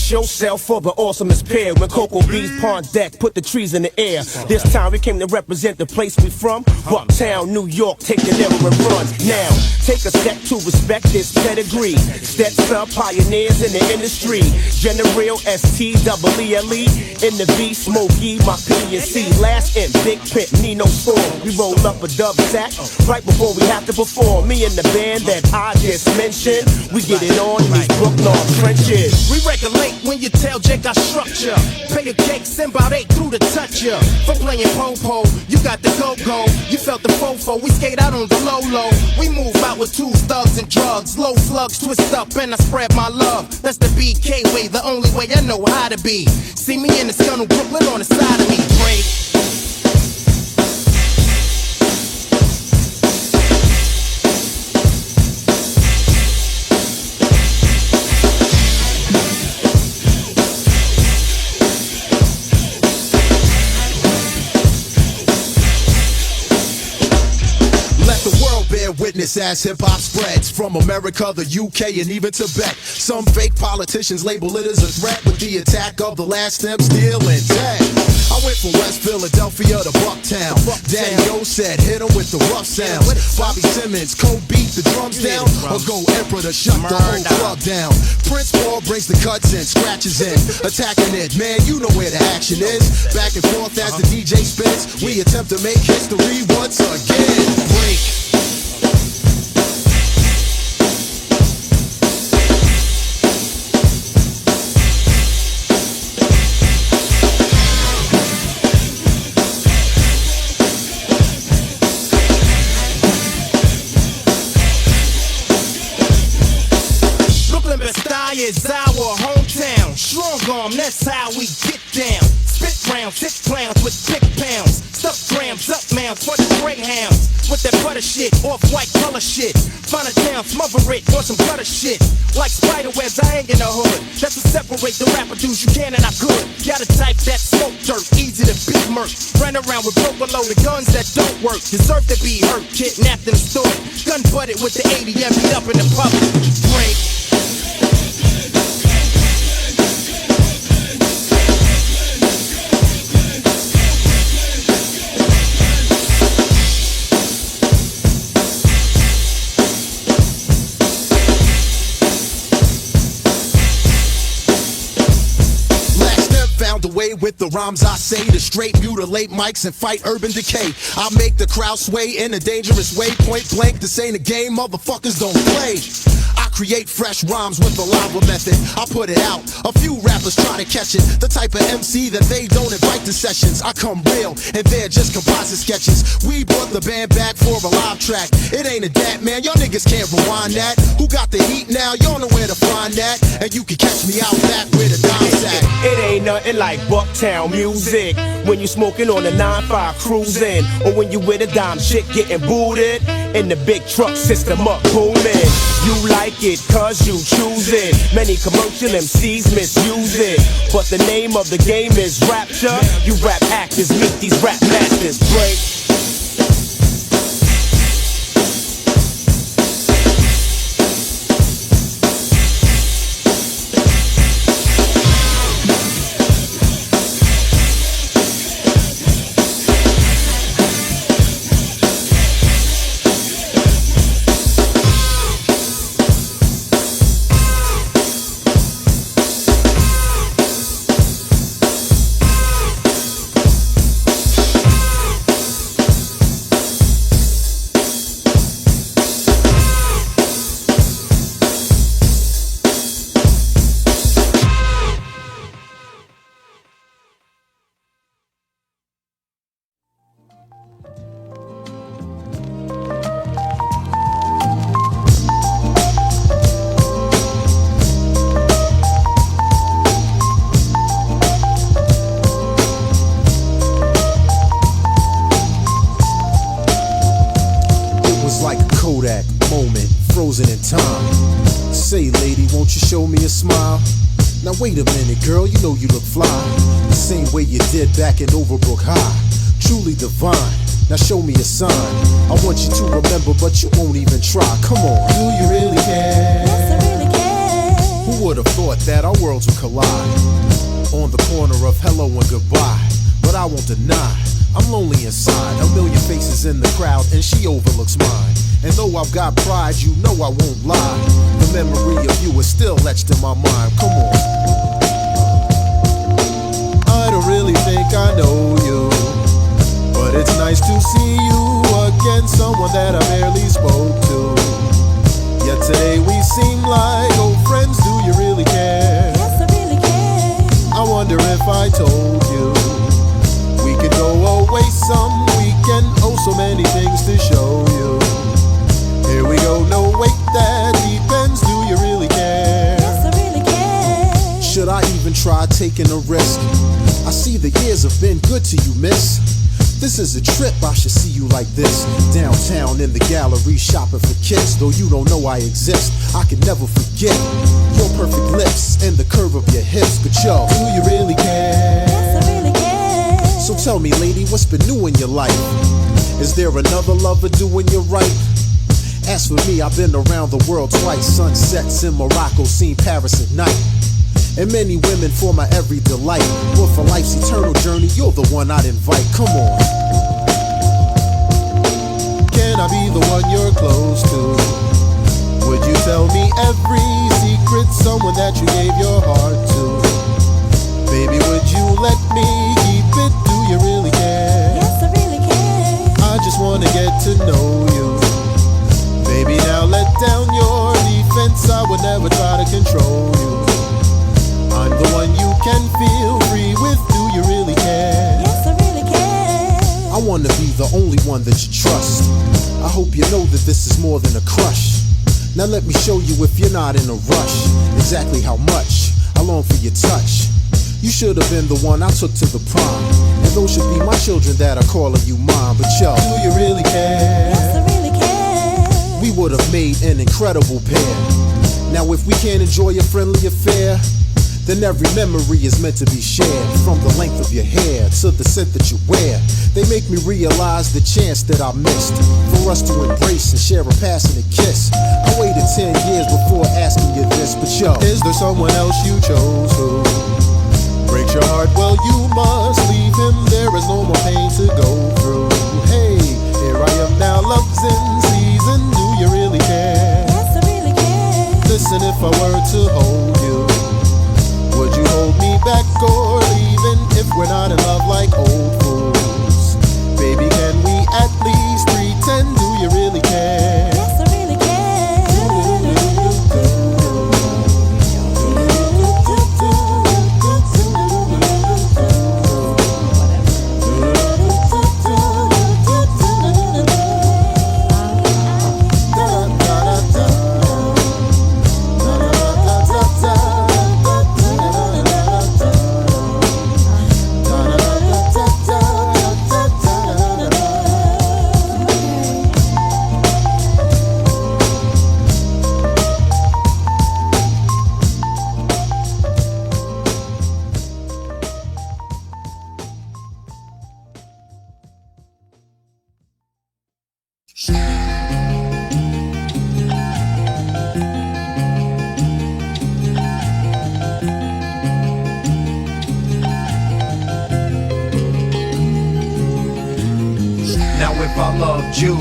Yourself for the awesomest pair. When Cocoa Bees pawn deck, put the trees in the air. This time we came to represent the place we from. Uptown, New York, take the level and run. Now, take a step to respect this pedigree. Stetson, pioneers in the industry. General S-T-E-E-L-E. In the V, Smokey, my P&C. Last in, Big Pimp, Nino Storm. We roll up a dub sack right before we have to perform. Me and the band that I just mentioned, we get it on in these Brooklyn trenches. We regulate when you tell Jake I structure. Pay a cake, send about 8 through the toucher. For playing po-po, you got the go-go. You felt the fofo, we skate out on the low-low. We move out with 2 thugs and drugs. Low slugs twist up and I spread my love. That's the BK way, the only way I know how to be. See me in the sun of Brooklyn on the side of me. Break. Witness as hip-hop spreads from America, the UK, and even Tibet. Some fake politicians label it as a threat with the attack of the last stem steel and dead. I went from West Philadelphia to Bucktown. Daddy O said hit 'em with the rough sounds. Bobby Simmons co-beat the drums down, or go Emperor to shut the whole club down. Prince Paul brings the cuts in, scratches in, attacking it. Man, you know where the action is. Back and forth as the DJ spins, we attempt to make history once again. Break. That's how we get down. Spit rounds, hit clowns with big pounds. Stuff grams, up mounds for the greyhounds. With that butter shit, off-white color shit. Find a town, smother it on some butter shit. Like spider webs, I hang in the hood. That's what separate the rapper dudes you can and I could. Got a type that smoke dirt, easy to beat murk. Run around with broke below the guns that don't work. Deserve to be hurt, kidnapped and stored. Gun butted with the 80 emptied up in the public. Break. Away with the rhymes I say to straight mutilate mics and fight urban decay. I make the crowd sway in a dangerous way. Point blank, this ain't a game, motherfuckers don't play. I create fresh rhymes with the lava method. I put it out, a few rappers try to catch it. The type of MC that they don't invite to sessions. I come real, and they're just composite sketches. We brought the band back for a live track. It ain't a dat, man, y'all niggas can't rewind that. Who got the heat now? Y'all know where to find that. And you can catch me out back with a dime's at. It ain't nothing like Bucktown music. When you smoking on a 9-5 cruising, or when you with a dime chick getting booted in the big truck system up booming. You like it cause you choose it. Many commercial MCs misuse it, but the name of the game is rapture. You rap actors meet these rap masters. Break. Now wait a minute, girl, you know you look fly. The same way you did back in Overbrook High. Truly divine, now show me a sign. I want you to remember, but you won't even try. Come on, do you really care? Yes, I really care. Who would have thought that our worlds would collide? On the corner of hello and goodbye. But I won't deny, I'm lonely inside. A million faces in the crowd and she overlooks mine. And though I've got pride, you know I won't lie. The memory of you is still etched in my mind. Come on. I don't really think I know you, but it's nice to see you again. Someone that I barely spoke to. Yet today we seem like old friends. Do you really care? Yes, I really care. I wonder if I told you we could go away some weekend. Oh, so many things to show you. Here we go, no wait, that depends. Do you really care? Yes, I really care. Should I even try taking a risk? I see the years have been good to you, miss. This is a trip, I should see you like this. Downtown in the gallery shopping for kicks. Though you don't know I exist, I can never forget your perfect lips and the curve of your hips. But yo, do you really care? Yes, I really care. So tell me, lady, what's been new in your life? Is there another lover doing you right? As for me, I've been around the world twice. Sunsets in Morocco, seen Paris at night. And many women for my every delight. But for life's eternal journey, you're the one I'd invite. Come on. Can I be the one you're close to? Would you tell me every secret, someone that you gave your heart to? Baby, would you let me keep it? Do you really care? Yes, I really care. I just wanna get to know you. Baby, now let down your defense. I would never try to control you. I'm the one you can feel free with. Do you really care? Yes, I really care. I wanna be the only one that you trust. I hope you know that this is more than a crush. Now let me show you if you're not in a rush. Exactly how much I long for your touch. You should have been the one I took to the prom. And those should be my children that are calling you mom. But yo, do you really care? Yes, I really care. We would have made an incredible pair. Now if we can't enjoy a friendly affair, then every memory is meant to be shared. From the length of your hair to the scent that you wear, they make me realize the chance that I missed for us to embrace and share a passionate kiss. I waited 10 years before asking you this, but yo, is there someone else you chose who breaks your heart? Well, you must leave him. There is no more pain to go through. Hey, here I am now, love's in season. Do you really care? Yes, I really care. Listen, if I were to hold you, would you hold me back or leaving if we're not in love like old fools? Baby, can we at least pretend? Do you really care? Yes, I really care. Now if I loved you,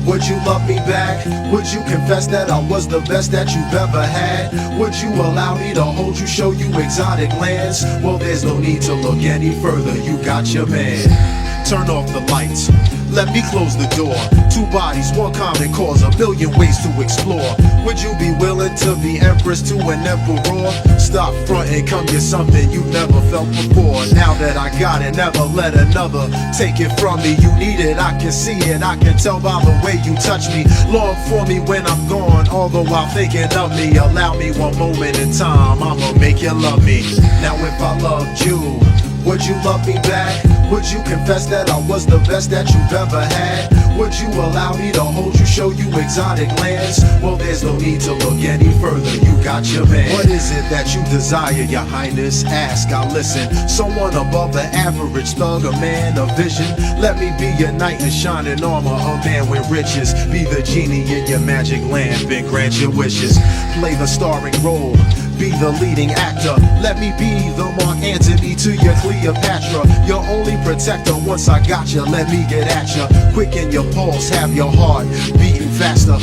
would you love me back? Would you confess that I was the best that you've ever had? Would you allow me to hold you, show you exotic lands? Well, there's no need to look any further, you got your man. Turn off the lights, let me close the door. Two bodies, one common cause, a million ways to explore. Would you be willing to be empress to an emperor? Stop fronting, come get something you never felt before. Now that I got it, never let another take it from me. You need it, I can see it, I can tell by the way you touch me. Long for me when I'm gone, although while thinking of me. Allow me one moment in time, I'ma make you love me. Now if I loved you, would you love me back? Would you confess that I was the best that you've ever had? Would you allow me to hold you, show you exotic lands? Well, there's no need to look any further, you got your man. What is it that you desire, your highness? Ask, I'll listen. Someone above the average thug, a man of vision. Let me be your knight in shining armor, a man with riches. Be the genie in your magic lamp and grant your wishes. Play the starring role, be the leading actor. Let me be the Mark Antony to your Cleopatra. Your only protector once I got you, let me get at you. Quicken your pulse, have your heart beating faster.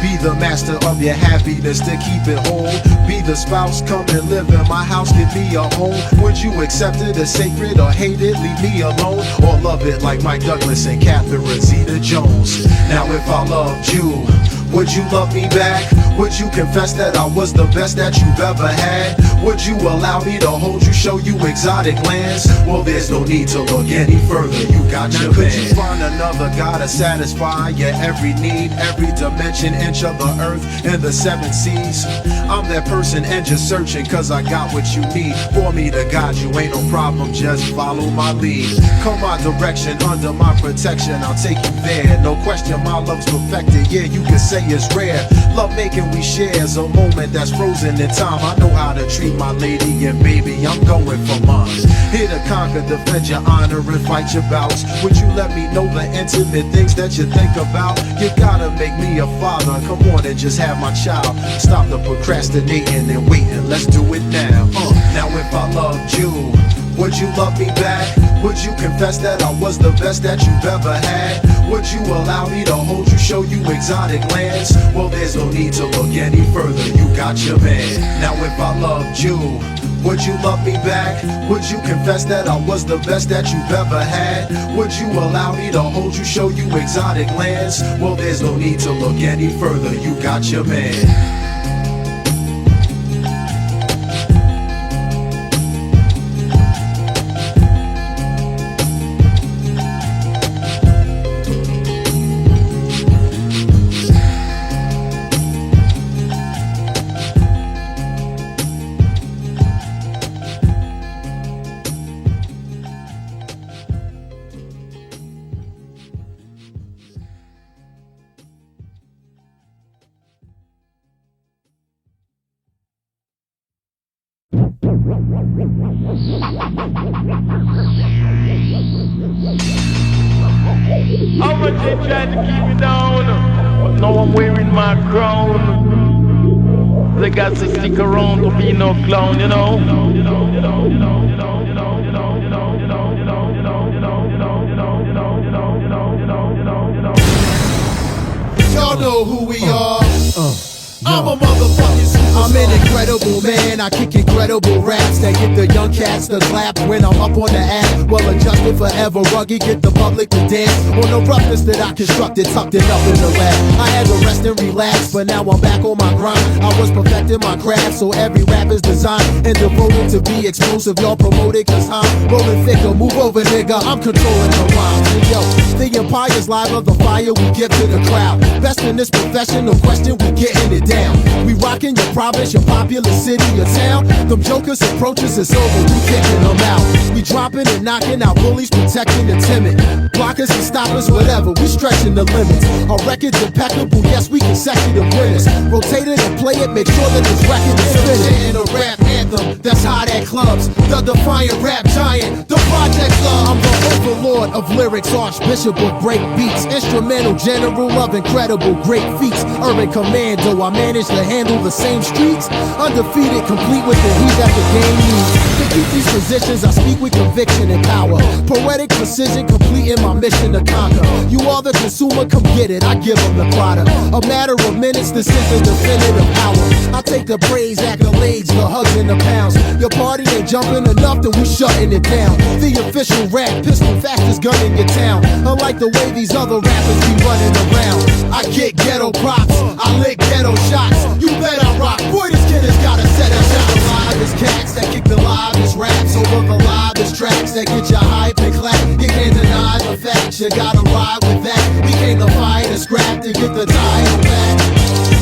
Be the master of your happiness to keep it whole. Be the spouse, come and live in my house, give me a home. Would you accept it as sacred or hate it, leave me alone? Or love it like Mike Douglas and Catherine Zeta-Jones? Now if I loved you, would you love me back? Would you confess that I was the best that you've ever had? Would you allow me to hold you, show you exotic lands? Well, there's no need to look any further, you got your man. Could you find another guy to satisfy your every need, every dimension, inch of the earth and the seven seas? I'm that person and just searching, cause I got what you need. For me to guide you, ain't no problem, just follow my lead. Come my direction, under my protection, I'll take you there. No question, my love's perfected, yeah, you can say it's rare. Love making we share is a moment that's frozen in time. I know how to treat my lady, and baby, I'm going for mine. Here to conquer, defend your honor and fight your bouts. Would you let me know the intimate things that you think about? You gotta make me a father, come on and just have my child. Stop the procrastinating and waiting, let's do it now. Now if I loved you, would you love me back? Would you confess that I was the best that you've ever had? Would you allow me to hold you, show you exotic lands? Well, there's no need to look any further, you got your man. Now if I loved you, would you love me back? Would you confess that I was the best that you've ever had? Would you allow me to hold you, show you exotic lands? Well, there's no need to look any further, you got your man. How much they tried to keep me down, but now I'm wearing my crown. They got to stick around to be no clown, you know. Y'all know who we are. I'm a motherfucking superstar. I'm an incredible man. I kick incredible raps that get the young cats to clap when I'm up on the app. Well adjusted forever, rugged, get the public to dance on the roughness that I constructed, tucked it up in the lab. I had to rest and relax, but now I'm back on my grind. I was perfecting my craft, so every rap is designed and devoted to be explosive. Y'all promote it cause I'm rolling thicker. Move over, nigga, I'm controlling the rhymes. And yo, the empire's live of the fire we give to the crowd. Best in this profession, no question, we getting it down. We rockin' your province, your populous city, your town. Them jokers approaches, it's over, we kicking them out. We dropping and knocking out bullies, protecting the timid. Blockers and stoppers, whatever, we stretching the limits. Our record's impeccable, yes, we consecutive winners. Rotate it and play it, make sure that this record is finished. In a rap anthem, that's hot at clubs. The defiant rap giant, the project love. I'm the overlord of lyrics, archbishop of break beats. Instrumental general of incredible great feats. Urban commando, I manage to handle the same streets. Undefeated, complete with the heat that the game needs. To keep these positions, I speak with conviction and power. Poetic precision, completing my mission to conquer. You are the consumer, come get it, I give them the product. A matter of minutes, this is the definitive hour. I take the praise, accolades, the hugs and the pounds. Your party ain't jumping enough, then we shutting it down. The official rap, pistol fastest gun in your town. Unlike the way these other rappers be running around. I get ghetto props, I lick ghetto shots. You bet I rock, boy this kid has got a set of shots. The livest cats that kick the livest raps over the livest tracks that get you hype and clap. You can't deny the facts, you gotta ride with that. We came to fight and scrap to get the title back.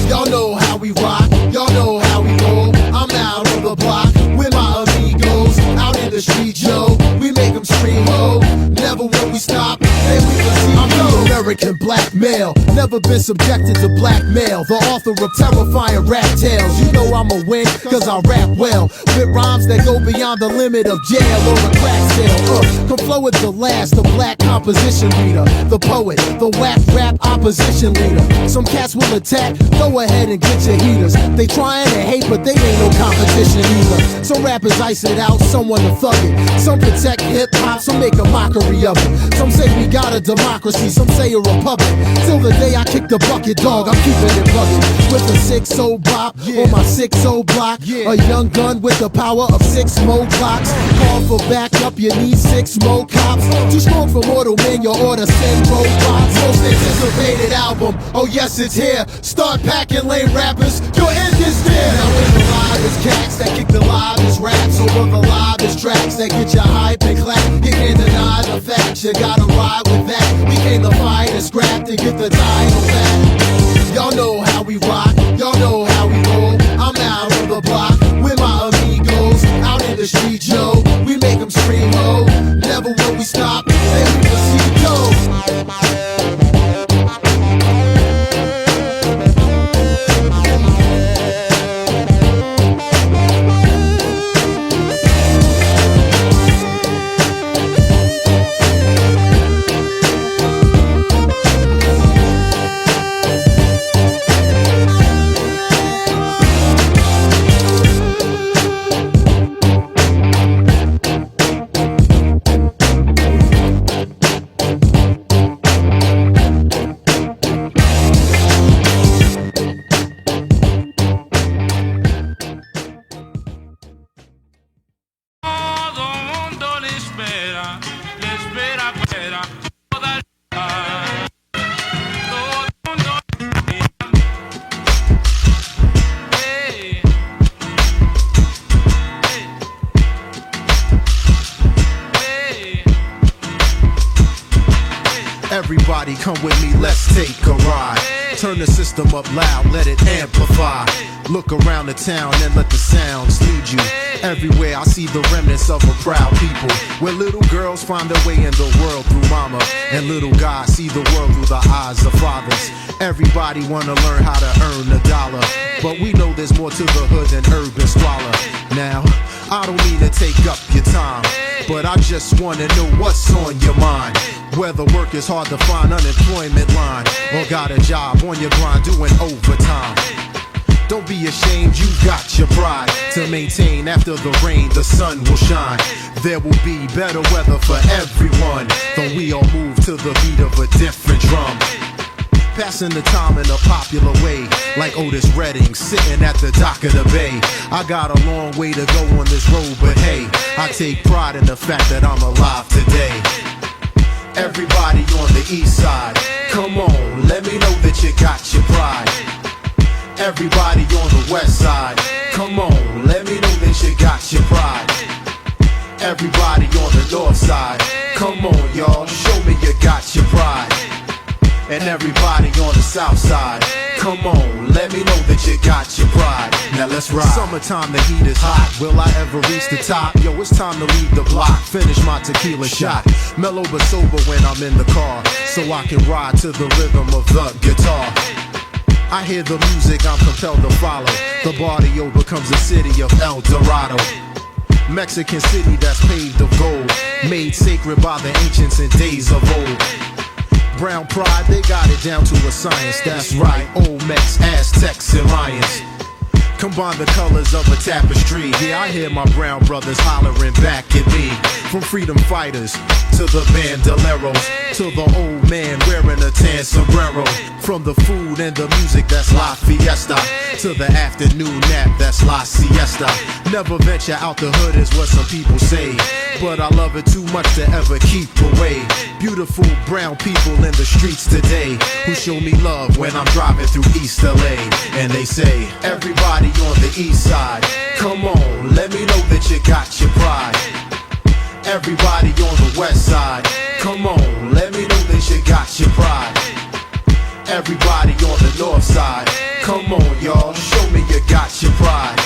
Y'all know how we rock, y'all know how we roll. I'm out on the block with my amigos. Out in the street, yo, we make them scream, ho. Never will we stop, and we can see. I'm the American black male, never been subjected to blackmail. The author of terrifying rap tales. You know I'ma win, cause I rap well. With rhymes that go beyond the limit of jail or a crack sale. Come flow with the last, the black composition leader. The poet, the whack rap opposition leader. Some cats will attack, go ahead and get your heaters. They trying to hate, but they ain't no competition either. Some rappers ice it out, someone to thug it. Some protect hip-hop, some make a mockery of it. Some say we got a democracy, some say a republic. Till the day I kick the bucket, dog, I'm keeping it rugged. With a 6-0 bop on my 6-0 block. A young gun with the power of 6 more clocks. Call for backup, you need 6 more cops. Too strong for mortal men, your order send robots. Most anticipated album, oh yes it's here. Start packing lame rappers, your end is there. Now we're the livest cats that kick the livest raps over the livest tracks that get you hype and clap. You can't deny the facts, you gotta ride with that. We came to fight and scrap to get the title back. Y'all know how we rock, y'all know how we roll. I'm out on the block with my amigos. Out in the street, yo, we make them scream, ho. Never will we stop, and we will see, yo. Everybody come with me, let's take a ride. Turn the system up loud, let it amplify. Look around the town and let the sounds lead you. Everywhere I see the remnants of a proud people. Where little girls find their way in the world through mama. And little guys see the world through the eyes of fathers. Everybody wanna learn how to earn a dollar. But we know there's more to the hood than urban squalor. Now, I don't mean to take up your time, but I just wanna know what's on your mind. Whether work is hard to find, unemployment line, or got a job on your grind doing overtime. Don't be ashamed, you got your pride to maintain. After the rain, the sun will shine. There will be better weather for everyone, though we all move to the beat of a different drum. Passing the time in a popular way, like Otis Redding sitting at the dock of the bay. I got a long way to go on this road, but hey, I take pride in the fact that I'm alive today. Everybody on the east side, come on, let me know that you got your pride. Everybody on the west side, come on, let me know that you got your pride. Everybody on the north side, come on y'all, show me you got your pride. And everybody on the south side, come on, let me know that you got your pride. Now let's ride. Summertime, the heat is hot. Will I ever reach the top? Yo, it's time to leave the block. Finish my tequila shot. Mellow but sober when I'm in the car, so I can ride to the rhythm of the guitar. I hear the music, I'm compelled to follow. The barrio becomes a city of El Dorado. Mexican city that's paved of gold, made sacred by the ancients in days of old. Brown pride, they got it down to a science, that's right. Olmecs, Aztecs, and Mayans combine the colors of a tapestry. Yeah, I hear my brown brothers hollering back at me. From freedom fighters to the bandoleros, to the old man wearing a tan sombrero. From the food and the music, that's La Fiesta, to the afternoon nap, that's La Siesta. Never venture out the hood is what some people say, but I love it too much to ever keep away. Beautiful brown people in the streets today, who show me love when I'm driving through East LA. And they say, everybody on the east side, come on, let me know that you got your pride. Everybody on the west side, come on, let me know that you got your pride. Everybody on the north side, come on y'all, show me you got your pride.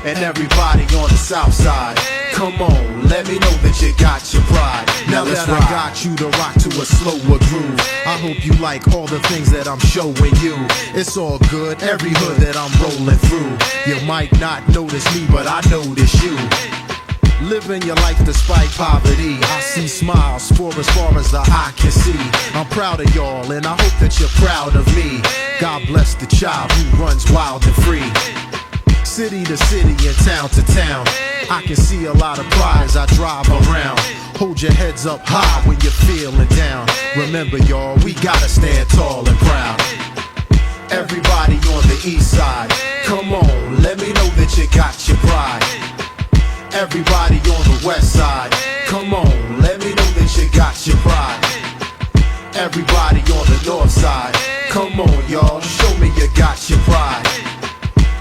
And everybody on the south side, come on, let me know that you got your pride. Now that I got you to rock to a slower groove, I hope you like all the things that I'm showing you. It's all good, every hood that I'm rolling through. You might not notice me, but I notice you. Living your life despite poverty, I see smiles for as far as the eye can see. I'm proud of y'all and I hope that you're proud of me. God bless the child who runs wild and free. City to city and town to town, I can see a lot of pride as I drive around. Hold your heads up high when you're feeling down. Remember y'all, we gotta stand tall and proud. Everybody on the east side, come on, let me know that you got your pride. Everybody on the west side, come on, let me know that you got your pride. Everybody on the north side, come on y'all, show me you got your pride.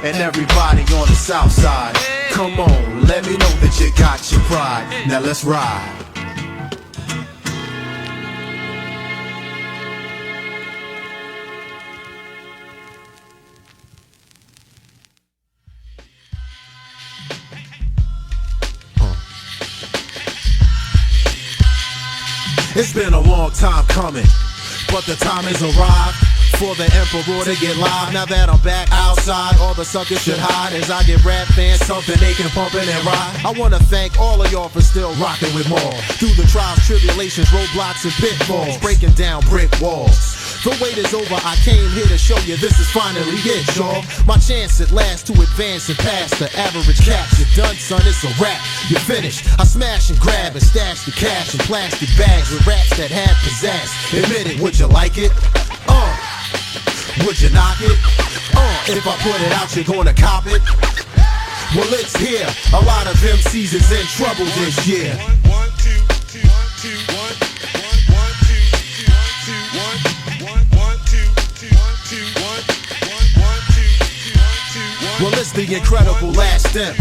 And everybody on the south side, come on, let me know that you got your pride. Now let's ride. It's been a long time coming, but the time has arrived for the emperor to get live. Now that I'm back outside, all the suckers should hide as I get rap fans something they can pump it and ride. I wanna thank all of y'all for still rocking with more. Through the trials, tribulations, roadblocks, and pitfalls, breaking down brick walls. The wait is over, I came here to show you this is finally it, y'all. My chance at last to advance and pass the average cat. You're done, son, it's a wrap, you're finished. I smash and grab and stash the cash in plastic bags with raps that have pizzazz. Admit it, would you like it? Would you knock it? If I put it out, you're gonna cop it? Well, it's here. A lot of MCs is in trouble this year. 1, 2, 2, 1, 2, 1, 1, 2, 2, 1, 2, 1, 1, 2, 2, 1, 2, 1, 1, 2, 2, 1, 2, 1. Well, it's the incredible last step.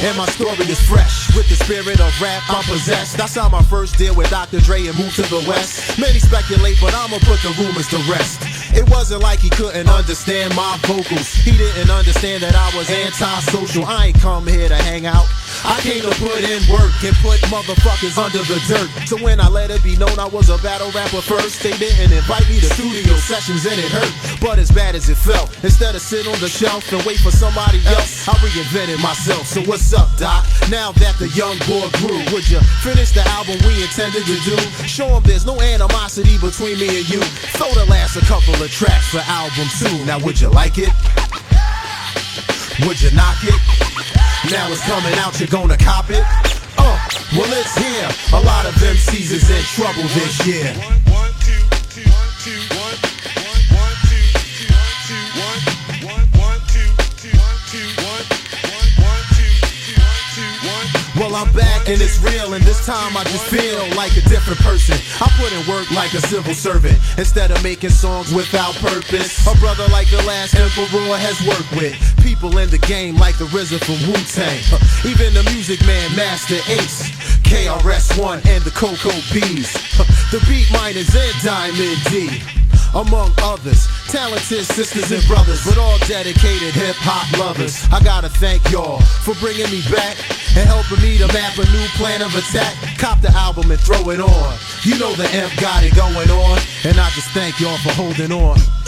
And my story is fresh. With the spirit of rap, I'm possessed. That's how my first deal with Dr. Dre and moved to the West. Many speculate, but I'ma put the rumors to rest. It wasn't like he couldn't understand my vocals. He didn't understand that I was antisocial. I ain't come here to hang out. I came to put in work and put motherfuckers under the dirt. So when I let it be known I was a battle rapper first, they didn't invite me to studio sessions and it hurt. But as bad as it felt, instead of sit on the shelf and wait for somebody else, I reinvented myself. So what's up, Doc? Now that the young boy grew, would you finish the album we intended to do? Show them there's no animosity between me and you. Throw the last a couple of tracks for album 2. Now would you like it? Would you knock it? Now it's coming out, you're gonna cop it? Well it's here. A lot of MCs is in trouble this year. 1, 2, 2, 1, 2, 1, 1, 2, 2, 1, 2, 1, 1, 2, 2, 1, 2, 1, 1, 2, 2, 1, 2, 1. Well, I'm back and it's real, and this time I just feel like a different person. I put in work like a civil servant instead of making songs without purpose. A brother like the last emperor has worked with people in the game like the RZA from Wu-Tang. Even the Music Man, Master Ace, KRS-One, and the Coco Bees. The Beat Miners and Diamond D, among others, talented sisters and brothers, but all dedicated hip-hop lovers. I gotta thank y'all for bringing me back and helping me to map a new plan of attack. Cop the album and throw it on. You know the imp got it going on, and I just thank y'all for holding on. 1, 2,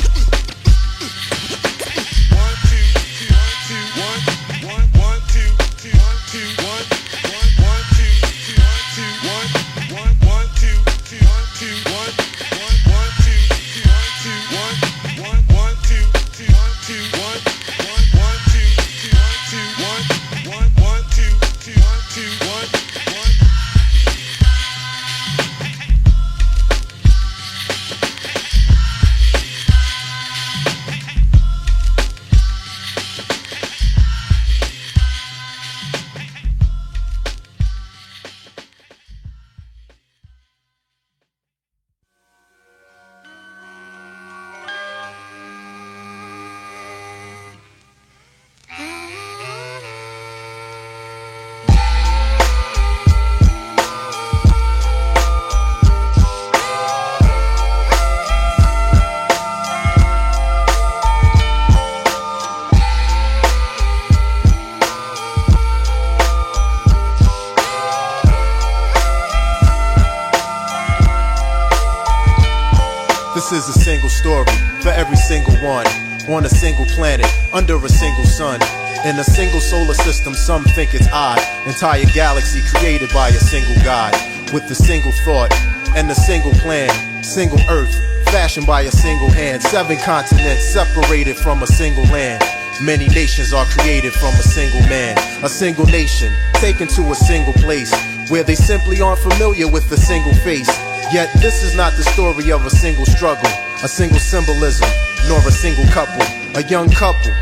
2, 1, 1, 1, 2, 2, 2, 1, 1, 2, 2, 1, 1, 1, 2, 2, 2, 1, 1, 2, 2, 1, 1, 1, 2, 2, 2, 1, 1, 2, 2, 1, 1, 1, 2, 2, 2, 1. This is a single story for every single one, on a single planet, under a single sun. In a single solar system, some think it's odd. Entire galaxy created by a single God, with a single thought and a single plan. Single earth, fashioned by a single hand. 7 continents separated from a single land. Many nations are created from a single man. A single nation, taken to a single place, where they simply aren't familiar with a single face. Yet this is not the story of a single struggle, a single symbolism, nor a single couple. A young couple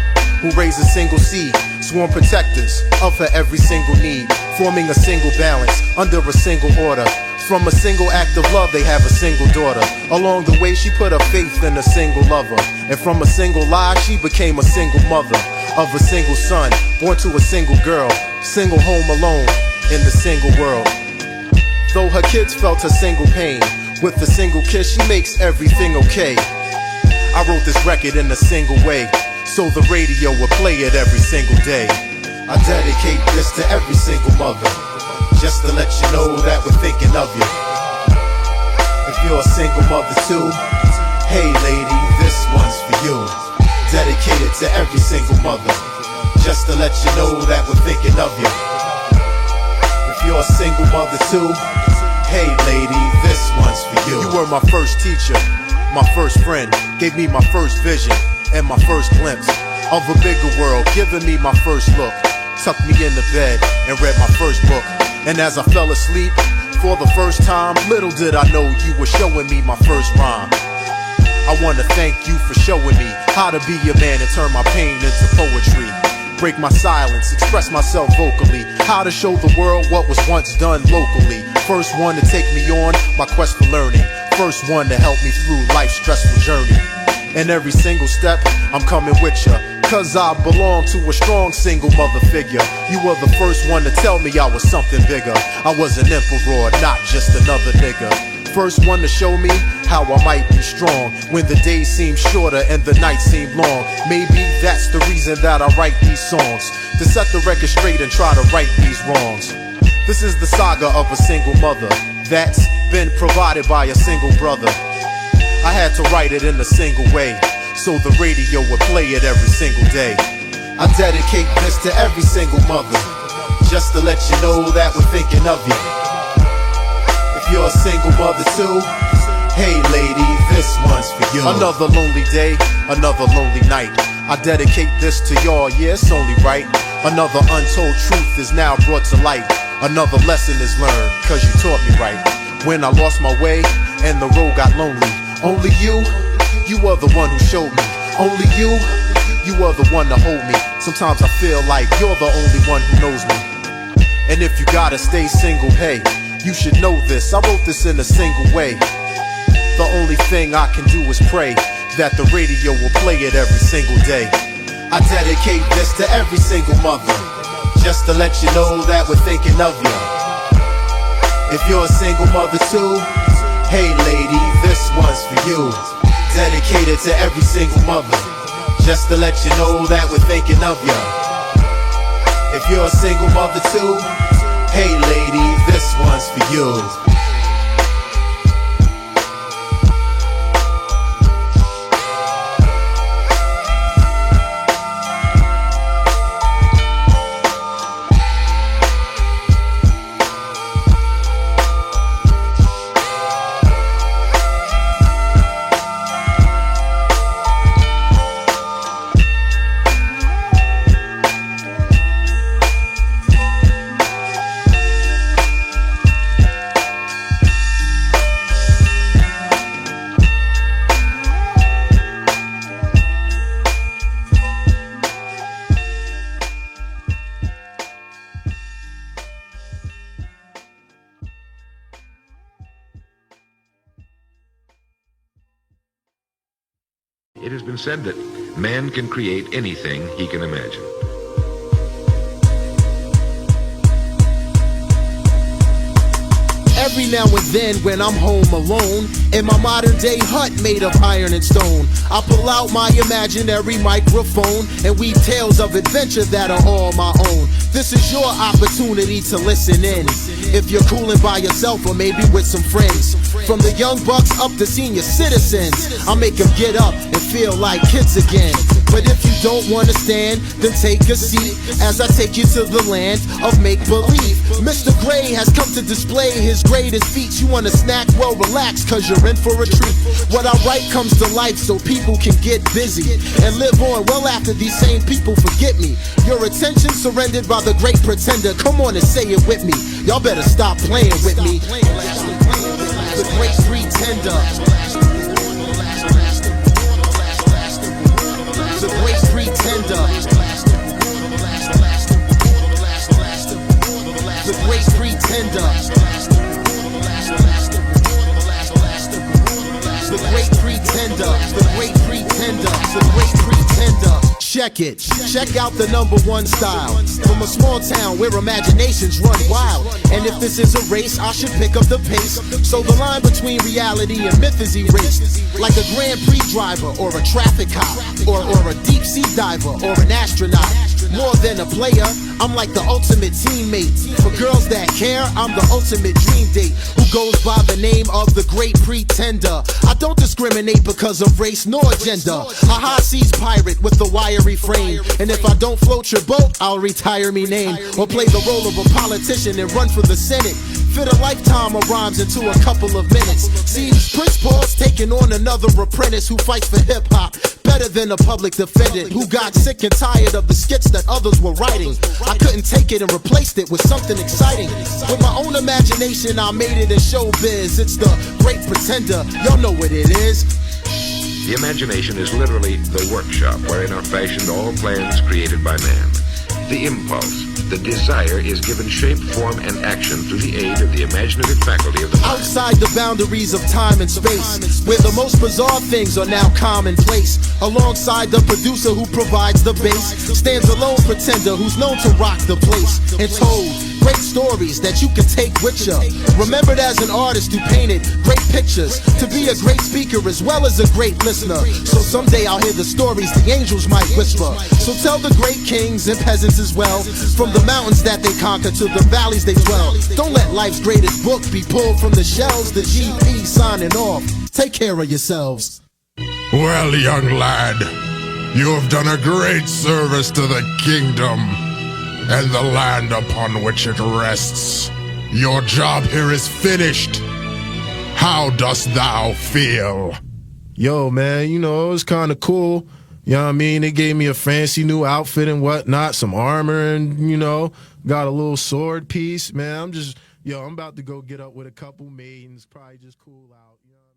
who raise a single seed, sworn protectors of her every single need, forming a single balance under a single order. From a single act of love they have a single daughter. Along the way she put her faith in a single lover, and from a single lie she became a single mother of a single son, born to a single girl, single home alone in the single world. Though her kids felt her single pain, with a single kiss she makes everything okay. I wrote this record in a single way, so the radio would play it every single day. I dedicate this to every single mother, just to let you know that we're thinking of you. If you're a single mother too, hey lady, this one's for you. Dedicated to every single mother, just to let you know that we're thinking of you. If you're a single mother too, hey lady, this one's for you. You were my first teacher, my first friend, gave me my first vision and my first glimpse of a bigger world, giving me my first look, tucked me in the bed and read my first book. And as I fell asleep for the first time, little did I know you were showing me my first rhyme. I wanna thank you for showing me how to be a man and turn my pain into poetry. Break my silence, express myself vocally, how to show the world what was once done locally. First one to take me on my quest for learning, first one to help me through life's stressful journey. And every single step, I'm coming with ya, cause I belong to a strong single mother figure. You were the first one to tell me I was something bigger. I was an emperor, not just another nigga. First one to show me how I might be strong when the days seem shorter and the nights seem long. Maybe that's the reason that I write these songs, to set the record straight and try to right these wrongs. This is the saga of a single mother that's been provided by a single brother. I had to write it in a single way, so the radio would play it every single day. I dedicate this to every single mother, just to let you know that we're thinking of you. If you're a single mother too, hey lady, this one's for you. Another lonely day, another lonely night. I dedicate this to y'all, yeah, it's only right. Another untold truth is now brought to light. Another lesson is learned, cause you taught me right. When I lost my way and the road got lonely, only you were the one who showed me. Only you were the one to hold me. Sometimes I feel like you're the only one who knows me. And if you gotta stay single, hey, you should know this. I wrote this in a single way. The only thing I can do is pray that the radio will play it every single day. I dedicate this to every single mother, just to let you know that we're thinking of you. If you're a single mother too, hey lady, this one's for you. Dedicated to every single mother, just to let you know that we're thinking of you. If you're a single mother too, hey lady, this one's for you. It has been said that man can create anything he can imagine. Every now and then when I'm home alone in my modern day hut made of iron and stone, I pull out my imaginary microphone and weave tales of adventure that are all my own. This is your opportunity to listen in, if you're cooling by yourself or maybe with some friends. From the young bucks up to senior citizens, I make them get up and feel like kids again. But if you don't wanna stand, then take a seat as I take you to the land of make-believe. Mr. Gray has come to display his greatest feats. You wanna snack? Well, relax, cause you're in for a treat. What I write comes to life so people can get busy and live on well after these same people forget me. Your attention surrendered by the great pretender. Come on and say it with me. Y'all better stop playing with me. The great pretender. The great pretender. The great pretender. The great pretender. The great pretender. The great pretender. Check it. Check out the #1 style. From a small town where imaginations run wild. And if this is a race, I should pick up the pace. So the line between reality and myth is erased. Like a Grand Prix driver or a traffic cop or a deep sea diver or an astronaut. More than a player, I'm like the ultimate teammate. For girls that care, I'm the ultimate dream date. Who goes by the name of the great pretender. I don't discriminate because of race nor gender. A high seas pirate with a wiry frame. And if I don't float your boat, I'll retire me name. Or play the role of a politician and run for the Senate. Fit a lifetime of rhymes into a couple of minutes. See, Prince Paul's taking on another apprentice who fights for hip-hop. Better than a public defendant who got sick and tired of the skits that others were writing. I couldn't take it and replaced it with something exciting. With my own imagination, I made it in showbiz. It's the great pretender. Y'all know what it is. The imagination is literally the workshop wherein are fashioned all plans created by man. The impulse, the desire is given shape, form, and action through the aid of the imaginative faculty of the mind. Outside the boundaries of time and space, where the most bizarre things are now commonplace. Alongside the producer who provides the bass, stands a lone pretender who's known to rock the place and told Great stories that you can take with you. Remembered as an artist who painted great pictures. To be a great speaker as well as a great listener. So someday I'll hear the stories the angels might whisper. So tell the great kings and peasants as well. From the mountains that they conquer to the valleys they dwell. Don't let life's greatest book be pulled from the shelves. The GP signing off. Take care of yourselves. Well, young lad, you have done a great service to the kingdom and the land upon which it rests. Your job here is finished. How dost thou feel? Yo, man, you know, it was kind of cool. You know what I mean? They gave me a fancy new outfit and whatnot, some armor, and, you know, got a little sword piece. Man, I'm about to go get up with a couple maidens, probably just cool out. You know what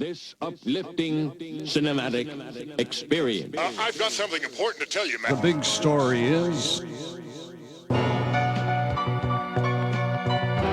I mean? This uplifting cinematic experience. I've got something important to tell you, man. The big story is...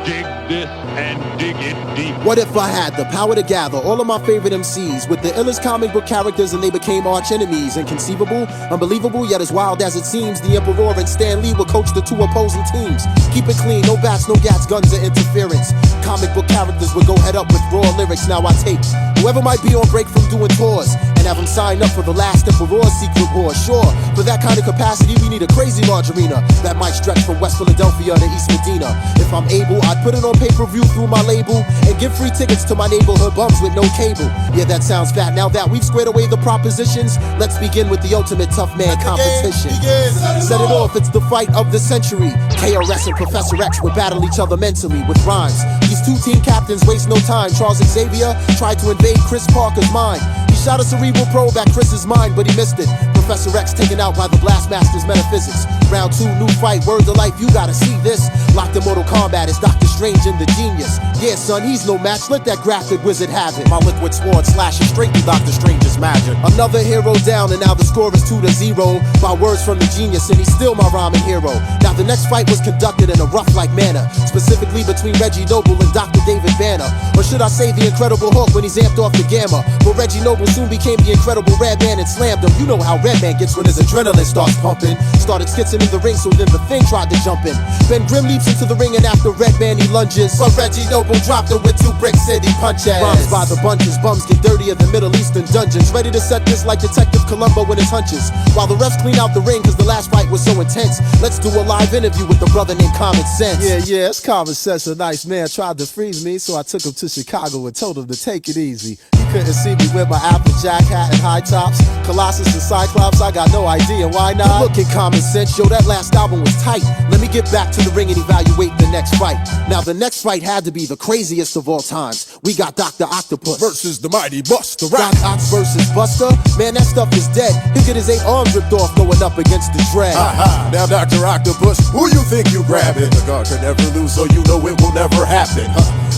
Dig this and dig it deep. What if I had the power to gather all of my favorite MCs with the illest comic book characters and they became arch enemies? Inconceivable, unbelievable, yet as wild as it seems, the Emperor and Stan Lee would coach the two opposing teams. Keep it clean, no bats, no gats, guns, or interference. Comic book characters would go head up with raw lyrics. Now I take whoever might be on break from doing tours and have them sign up for the last Emperor's secret war. Sure, for that kind of capacity, we need a crazy large arena that might stretch from West Philadelphia to East Medina. If I'm able, I'd put it on pay-per-view through my label and give free tickets to my neighborhood bums with no cable. Yeah, that sounds fat. Now that we've squared away the propositions, let's begin with the ultimate tough man competition. Set it off, it's the fight of the century. KRS and Professor X would battle each other mentally with rhymes. These two team captains waste no time. Charles Xavier tried to invade Chris Parker's mind. He shot a cerebral probe at Chris's mind, but he missed it. Professor X taken out by the Blastmaster's metaphysics. Round 2, new fight, word to life, you gotta see this. Locked in Mortal Kombat is Doctor Strange and the Genius. Yeah, son, he's no match, let that graphic wizard have it. My liquid sword slashes straight through Doctor Strange's magic. Another hero down, and now the score is 2-0. By words from the Genius, and he's still my rhyming hero. Now the next fight was conducted in a rough-like manner, specifically between Reggie Noble and Dr. David Banner. Or should I say the Incredible Hulk when he's amped off the gamma. But Reggie Noble soon became the Incredible Redman and slammed him. You know how Redman gets when his adrenaline starts pumping. Started skitzing in the ring, so then the Thing tried to jump in. Ben Grimm leaps into the ring, and after Redman he lunges, but Reggie Noble dropped him with 2 Brick City punches. Rhymes by the bunches, bums get dirtier than Middle Eastern dungeons. Ready to set this like Detective Columbo in his hunches. While the refs clean out the ring, cause the last fight was so intense. Let's do a live interview with the brother named Common Sense. Yeah, it's Common Sense. A nice man tried to freeze me, so I took him to Chicago and told him to take it easy. He couldn't see me with my Applejack hat and high tops. Colossus and Cyclops, I got no idea why not. Look at Common Sense, yo, that last album was tight. Let me get back to the ring and evaluate the next fight. Now the next fight had to be the craziest of all times. We got Dr. Octopus versus the mighty Buster. Doc Ox versus Buster? Man, that stuff is dead. He'll get his 8 arms ripped off going up against the Dread. Now Dr. Octopus, who you think you grabbing? The God can never lose, so you know it will never happen.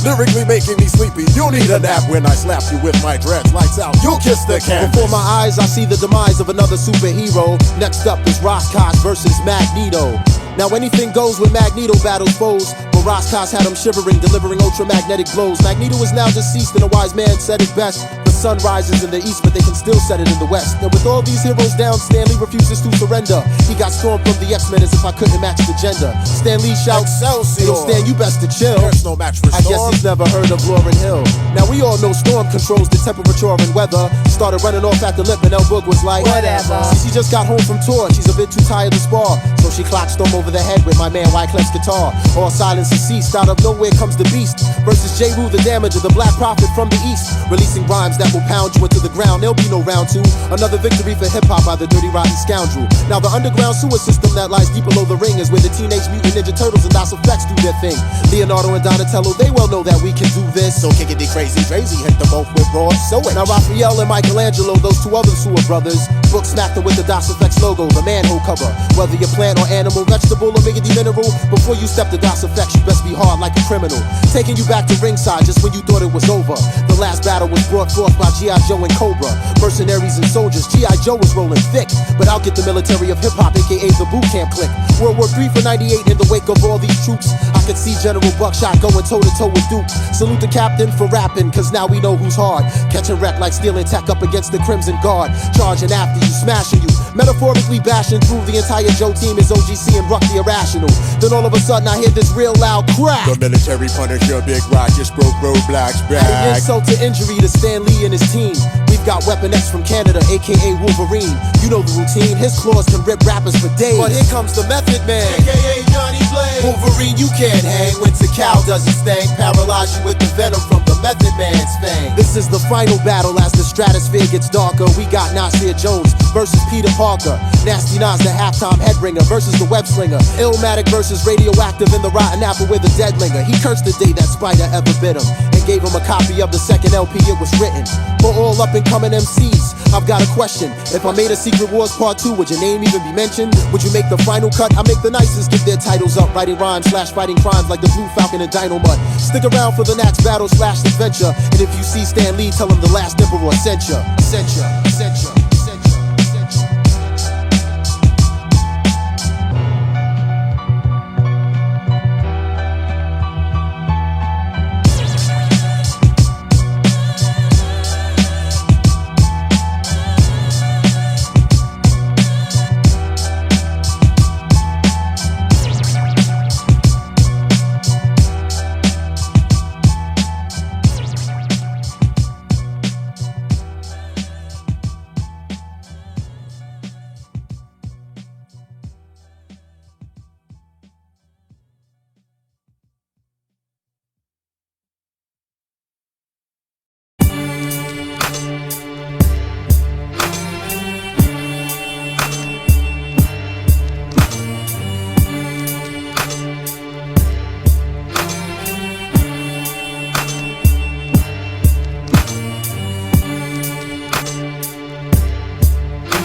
Lyrically making me sleepy, you need a nap. When I slap you with my dreads, lights out, you'll kiss the canvas. Before my eyes I see the demise of another superhero. Next up is Roscos versus Magneto. Now anything goes when Magneto battles foes, but Roscos had him shivering, delivering ultramagnetic blows. Magneto is now deceased and a wise man said it best. The sun rises in the east, but they can still set it in the west. And with all these heroes down, Stan Lee refuses to surrender. He got stormed from the X-Men as if I couldn't match the gender. Stan Lee shouts, Excelsior! Yo, Stan, you best to chill. There's no match for I guess he's never heard of Lauryn Hill. Now we all know Storm controls the temperature and weather. Started running off at the lip and El Boog was like, whatever. See, she just got home from tour, she's a bit too tired to spar. So she clocked Storm over the head with my man Wyclef's guitar. All silence has ceased, out of nowhere comes the beast. Versus J. Rue the Damager, the Black Prophet from the east. Releasing rhymes that will pound you into the ground, there'll be no round 2. Another victory for hip-hop by the dirty rotten scoundrel. Now the underground sewer system that lies deep below the ring is where the Teenage Mutant Ninja Turtles and DOS Effects do their thing. Leonardo and Donatello, they well know that we can do this. So kick it, crazy, crazy, hit them both with raw, so it. Now Raphael and Michelangelo, those 2 other sewer brothers, book smacked them with the DOS Effects logo, the manhole cover. Whether you're plant or animal, vegetable or miggity mineral, before you step to DOS Effects, you best be hard like a criminal. Taking you back to ringside just when you thought it was over. The last battle was brought forth by G.I. Joe and Cobra. Mercenaries and soldiers, G.I. Joe was rolling thick. But I'll get the military of hip-hop, aka the boot camp clique. World War III for 98 in the wake of all these troops. I could see General Buckshot going toe-to-toe with Duke. Salute the captain for rapping, cause now we know who's hard. Catching wreck like stealing tech up against the Crimson Guard. Charging after after you, smashing you. Metaphorically bashing through the entire Joe team is OGC and Ruck the Irrational. Then all of a sudden I hear this real loud crack. The military Punisher, Big Rock just broke roadblocks back. Adding insult to injury to Stan Lee and his team. We've got Weapon X from Canada, aka Wolverine. You know the routine, his claws can rip rappers for days. But here comes the Method Man, aka Johnny Blaze. Wolverine, you can't hang when Tikal does his thing. Paralyze you with the venom from the Method Man's fang. This is the final battle as the stratosphere gets darker. We got Nasir Jones versus Peter Parker. Nasty Nas, the halftime headringer versus the web slinger. Illmatic versus Radioactive in the Rotten Apple with a dead linger. He cursed the day that Spider ever bit him and gave him a copy of the second LP it was written. For all up and coming MCs, I've got a question. If I made a Secret Wars Part 2, would your name even be mentioned? Would you make the final cut? I make the nicest give their titles up, writing rhymes / fighting crimes like the Blue Falcon and Dino Mud. Stick around for the next battle / adventure. And if you see Stan Lee, tell him the last emperor sent ya. Sent ya, sent ya.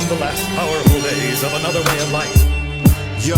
The last powerful days of another way of life. Yo,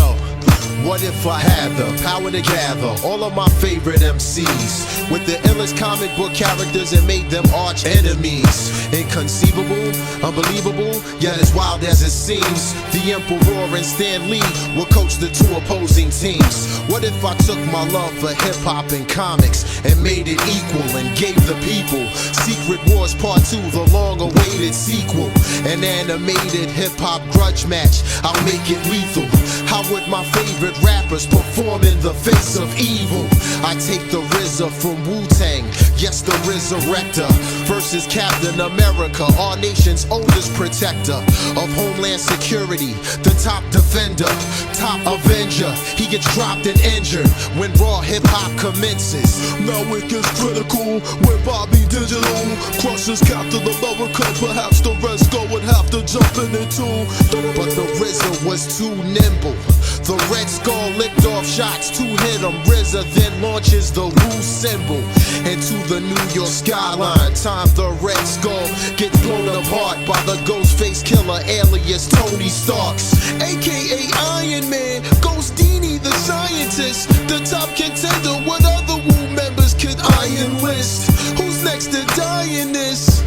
what if I had the power to gather all of my favorite MCs with the illest comic book characters and made them arch enemies? Inconceivable, unbelievable, yet as wild as it seems. The Emperor and Stan Lee will coach the two opposing teams. What if I took my love for hip-hop and comics and made it equal and gave the people Secret Wars Part 2, the long-awaited sequel? An animated hip-hop grudge match, I'll make it lethal. How would my favorite rappers perform in the face of evil? I take the RZA from Wu-Tang, yes, the Resurrector, versus Captain America, our nation's oldest protector of homeland security, the top defender, top avenger. He gets dropped and injured when raw hip-hop commences. Now it gets critical when Bobby Digital crosses Captain America. Perhaps the rest go and have to jump in it too. But the RZA was too nimble. The Red Skull licked off shots to hit him. RZA then launches the Wu symbol into the New York skyline. Time the Red Skull gets blown apart by the Ghostface Killer alias Tony Starks, aka Iron Man. Ghostini the scientist, the top contender. What other Wu members could I enlist? Who's next to die in this?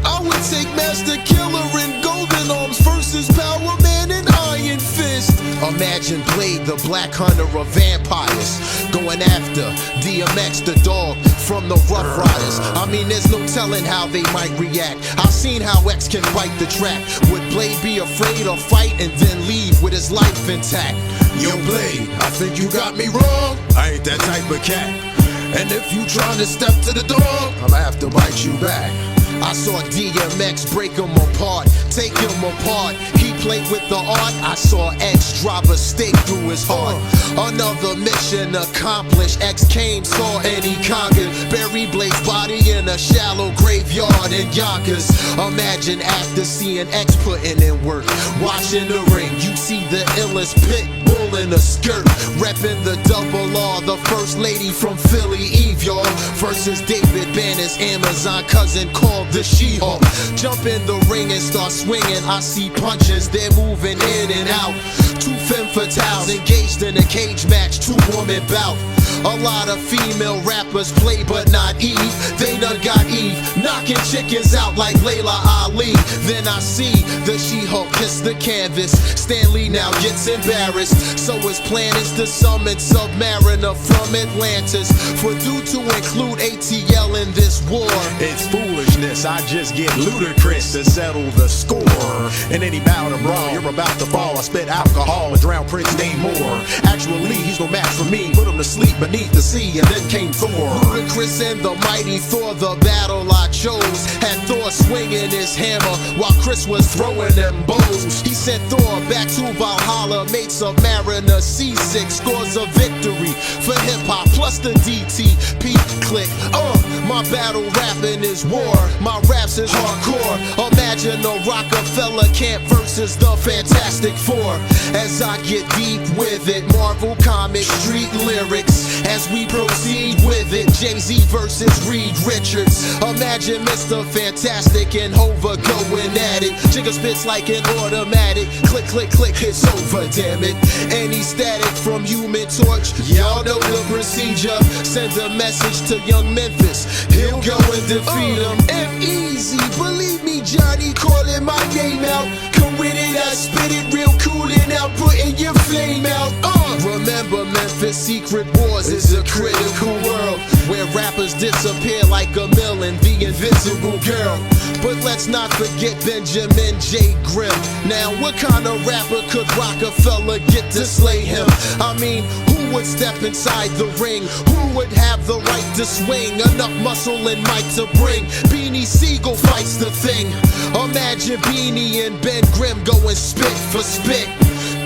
I would take Master Killer and Golden Arms versus Power Man and Iron Fist. Imagine Blade, the black hunter of vampires, going after DMX, the dog from the Rough Riders. I mean, there's no telling how they might react. I've seen how X can bite the track. Would Blade be afraid or fight and then leave with his life intact? Yo, Blade, I think you got me wrong. I ain't that type of cat. And if you trying to step to the door, I'ma have to bite you back. I saw DMX break him apart, take him apart. He played with the art. I saw X drop a stake through his heart. Another mission accomplished. X came, saw, and he conquered. Buried Blade's body in a shallow graveyard in Yonkers. Imagine after seeing X putting in work, watching the ring, you see the illest pit bull in a skirt, repping the double R, the first lady from Philly, Eve, y'all, versus David Banner's Amazon cousin called the She-Hulk. Jump in the ring and start swinging. I see punches, they're moving in and out. Two femme fatales engaged in a cage match, two-woman bout. A lot of female rappers play but not Eve. They done got Eve knocking chickens out like Layla Ali. Then I see the She-Hulk kiss the canvas. Stan Lee now gets embarrassed, so his plan is to summon Submariner from Atlantis. For due to include ATL in this war, it's foolishness. this, I just get ludicrous to settle the score. And then he bowed and brawl, you're about to fall. I spit alcohol and drown Prince name more. Actually, he's no match for me. Put him to sleep beneath the sea, and then came Thor. Ludacris and the mighty Thor, the battle I chose. Had Thor swinging his hammer while Chris was throwing them bows. He sent Thor back to Valhalla, made some Mariner seasick, scores a victory for hip hop plus the DTP click. My battle rapping is war, my raps is hardcore. Imagine a Rockefeller camp versus the Fantastic Four. As I get deep with it, Marvel comic street lyrics. As we proceed with it, Jay-Z versus Reed Richards. Imagine Mr. Fantastic and Hova going at it. Jigga spits like an automatic. Click, click, click, it's over, damn it. Any static from Human Torch, y'all know the procedure. Send a message to young Memphis, he'll go and defeat him. M-Easy, believe me, Johnny, calling my name out. Come with it, I spit it real cool and out, putting your flame out. Remember, Memphis Secret Wars is a critical world where rappers disappear like a mill in The Invisible Girl. But let's not forget Benjamin J. Grimm. Now, what kind of rapper could Rockefeller get to slay him? I mean, who would step inside the ring? Who would have the right to swing? Enough muscle and might to bring Beanie Siegel fights the thing. Imagine Beanie and Ben Grimm going spit for spit.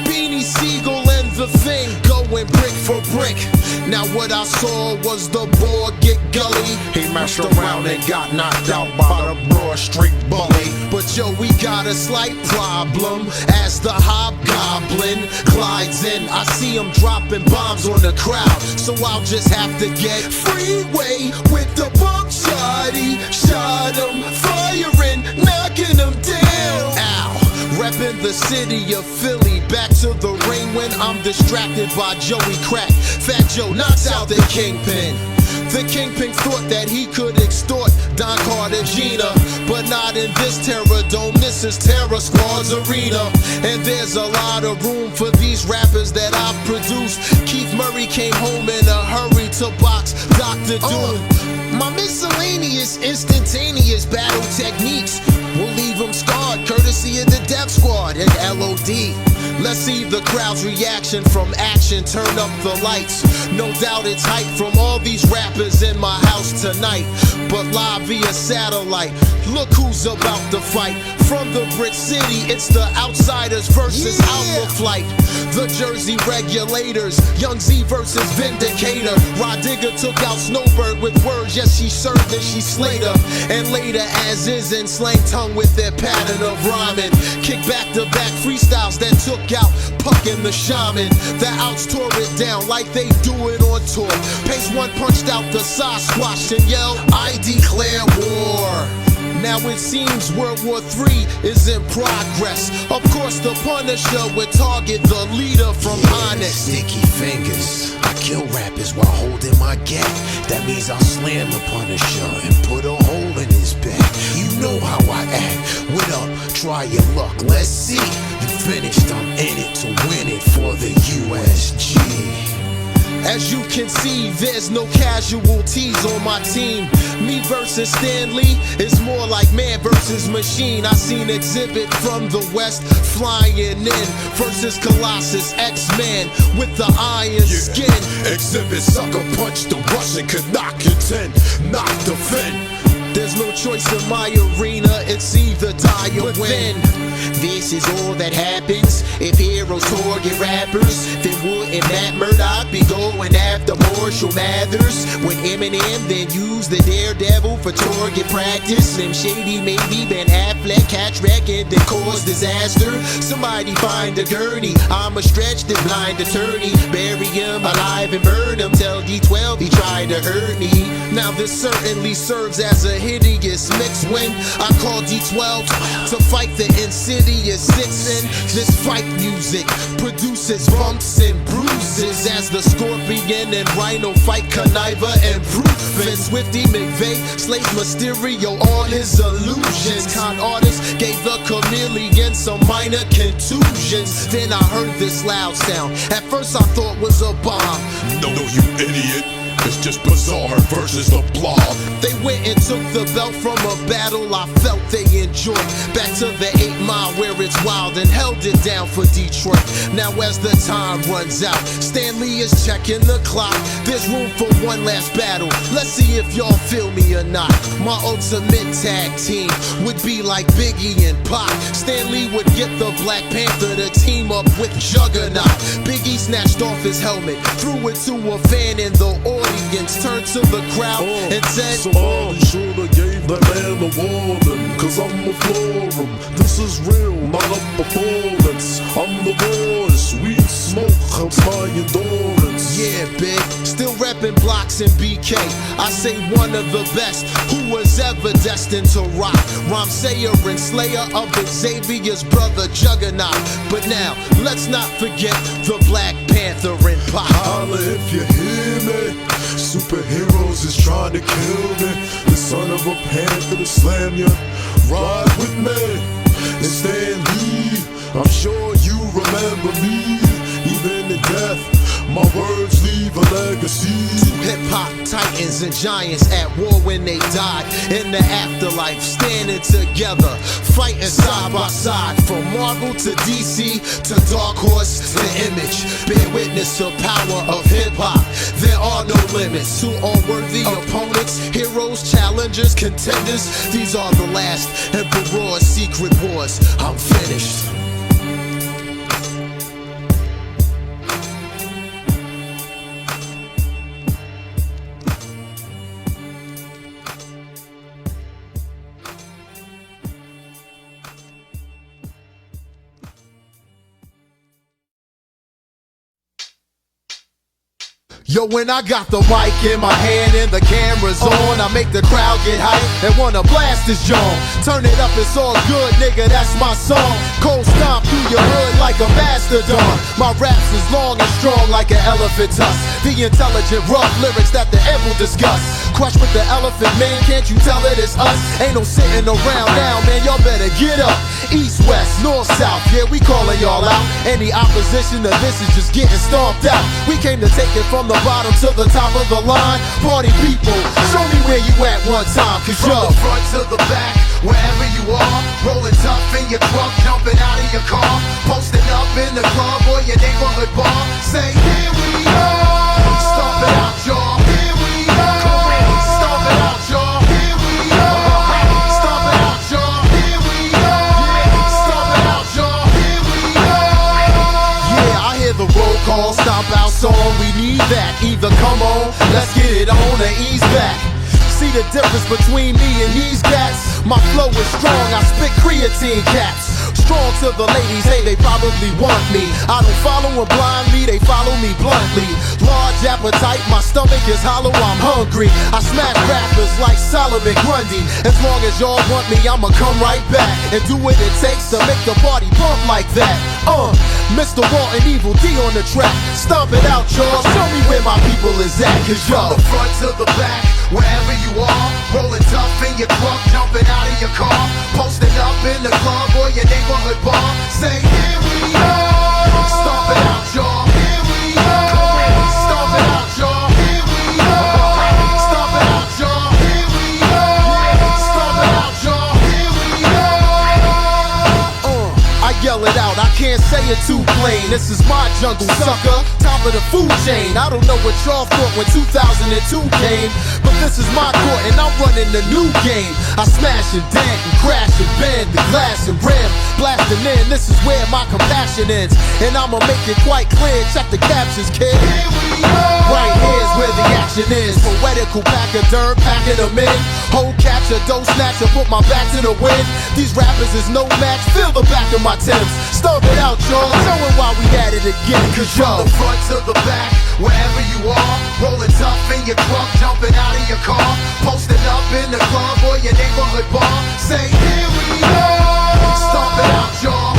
Beanie Siegel and the thing going brick for brick. Now what I saw was the boy get gully. He messed around and got knocked out by the Broad Street Bully. But yo, we got a slight problem as the hobgoblin glides in. I see him dropping bombs on the crowd, so I'll just have to get freeway with the bump shotty. Shot him, firing, knocking him down. Ow. Reppin' the city of Philly, back to the ring when I'm distracted by Joey Crack. Fat Joe knocks out the Kingpin. The Kingpin thought that he could extort Don Cartagena, but not in this Terror Dome, this is Terror Squad's arena. And there's a lot of room for these rappers that I've produced. Keith Murray came home in a hurry to box Dr. Doom. My miscellaneous, instantaneous battle techniques will leave them scarred, courtesy of the Death Squad and LOD. Let's see the crowd's reaction from action, turn up the lights. No doubt it's hype from all these rappers in my house tonight, but live via satellite. Look who's about to fight. From the Brick City, it's the Outsiders versus Alpha Flight. The Jersey Regulators, Young Z versus Vindicator. Rod Digger took out Snowbird with words, yes she served and she slayed her. And later as is in slang tongue with their pattern of rhyming. Kick back to back freestyles that took out Puck and the Shaman. The Outs tore it down like they do it on tour. Pace One punched out the Sasquatch and yelled, I declare war. Now it seems World War III is in progress. Of course the Punisher would target the leader from Onyx. Sticky fingers, I kill rappers while holding my gap. That means I'll slam the Punisher and put a hole in his back. You know how I act. What up? Try your luck, let's see. You finished, I'm in it to win it for the USG. As you can see, there's no casualties on my team. Me versus Stan Lee is more like man versus machine. I seen Exhibit from the west flying in versus Colossus X-Man with the iron skin. Exhibit sucker punch, the Russian could knock you 10, knock the fin. There's no choice in my arena, it's either die or win. This is all that happens if heroes target rappers. Then wouldn't Matt Murdock be going after Marshall Mathers? When Eminem then used the Daredevil for target practice? Slim Shady, maybe Ben Affleck catch wreck and then cause disaster. Somebody find a gurney, I'm a stretch the blind attorney. Bury him alive and burn him. Tell D12 he tried to hurt me. Now this certainly serves as a hideous mix when I call D12 to fight the insidious six. And this fight music produces bumps and bruises as the Scorpion and Rhino fight Conniver and Proof. And Swifty McVeigh slays Mysterio all his illusions. Con artist gave the chameleon some minor contusions. Then I heard this loud sound, at first I thought was a bomb. No, you idiot. It's just bizarre versus the blob. They went and took the belt from a battle I felt they enjoyed. Back to the 8 Mile where it's wild and held it down for Detroit. Now as the time runs out, Stanley is checking the clock. There's room for one last battle. Let's see if y'all feel me or not. My ultimate tag team would be like Biggie and Pac. Stanley would get the Black Panther to team up with Juggernaut. Biggie snatched off his helmet, threw it to a fan in the audience, turned to the crowd and said, somebody shoulda gave that man a warning, cause I'ma floor him. This is real, not a performance. I'm the voice, weed smoke helps my endurance. Yeah, big, still reppin' blocks and BK. I say one of the best who was ever destined to rock. Rhyme sayer and slayer of Xavier's brother Juggernaut. But now, let's not forget the Black Panther and Pac. Holla if you hear me. Superheroes is trying to kill me. The son of a panther to slam you. Ride with me and Stan Lee. I'm sure you remember me. Even in death, my words leave a legacy. Two hip-hop titans and giants at war when they died. In the afterlife, standing together, fighting side by side. From Marvel to DC to Dark Horse to Image. Bear witness to power of hip-hop. There are no limits to all worthy opponents. Heroes, challengers, contenders. These are the last Emperor's secret wars. I'm finished. Yo, when I got the mic in my hand and the camera's on, I make the crowd get hype and wanna blast this joint. Turn it up, it's all good, nigga, that's my song. Cold stomp through your hood like a mastodon. My raps is long and strong like an elephant tusk. The intelligent, rough lyrics that the air will discuss. Crush with the elephant, man, can't you tell that it's us? Ain't no sitting around now, man, y'all better get up. East, west, north, south, yeah, we calling y'all out. Any opposition to this is just getting stomped out. We came to take it from the bottom to the top of the line. Party people, show me where you at one time, cause From yo, the front to the back, wherever you are, rolling tough in your truck, jumping out of your car, posting up in the club or your neighborhood bar. Say, here we are, stomp it out, y'all. Here we are, stomp it out, y'all. Here we are, stomp it out, y'all. Here we are, stomp it out, y'all. Here we are. yeah, I hear the roll call, stomp out song, we need that. Either come on, let's get it on or ease back. See the difference between me and these cats? My flow is strong, I spit creatine caps. Strong to the ladies, hey, they probably want me. I don't follow them blindly, they follow me bluntly. Large appetite, my stomach is hollow, I'm hungry. I smash rappers like Solomon Grundy. As long as y'all want me, I'ma come right back and do what it takes to make the party bump like that. Mr. Walton, Evil D on the track. Stomp it out, y'all, show me where my people is at, cause From yo, the front to the back, wherever you are, rolling tough in your truck, jumping out of your car, posting up in the club or your neighborhood bar. Say, here we are, stomp it out, y'all. Here we are, stomp it out, y'all. Here we are, stomp it out, y'all. Here we are, stomp it out, y'all. Here we are. I yell it out, I can't say it too plain. This is my jungle, sucker, top of the food chain. I don't know what y'all thought when 2002 came, but this is my court and I'm running the new game. I smash and dent and crash and bend the glass and rim, blasting in, this is where my compassion ends. And I'ma make it quite clear, check the captions, kid. Right here's where the action is. Poetical pack of dirt, packing them in. Whole catcher, dough snatcher, put my back to the wind. These rappers is no match, feel the back of my Timbs. Stomp it out, y'all, showing why we at it again, cause yo, From the front to the back, wherever you are, rolling tough in your truck, jumping out of your car, posting up in the club or your neighborhood bar. Say, here we are, stomp it out, y'all.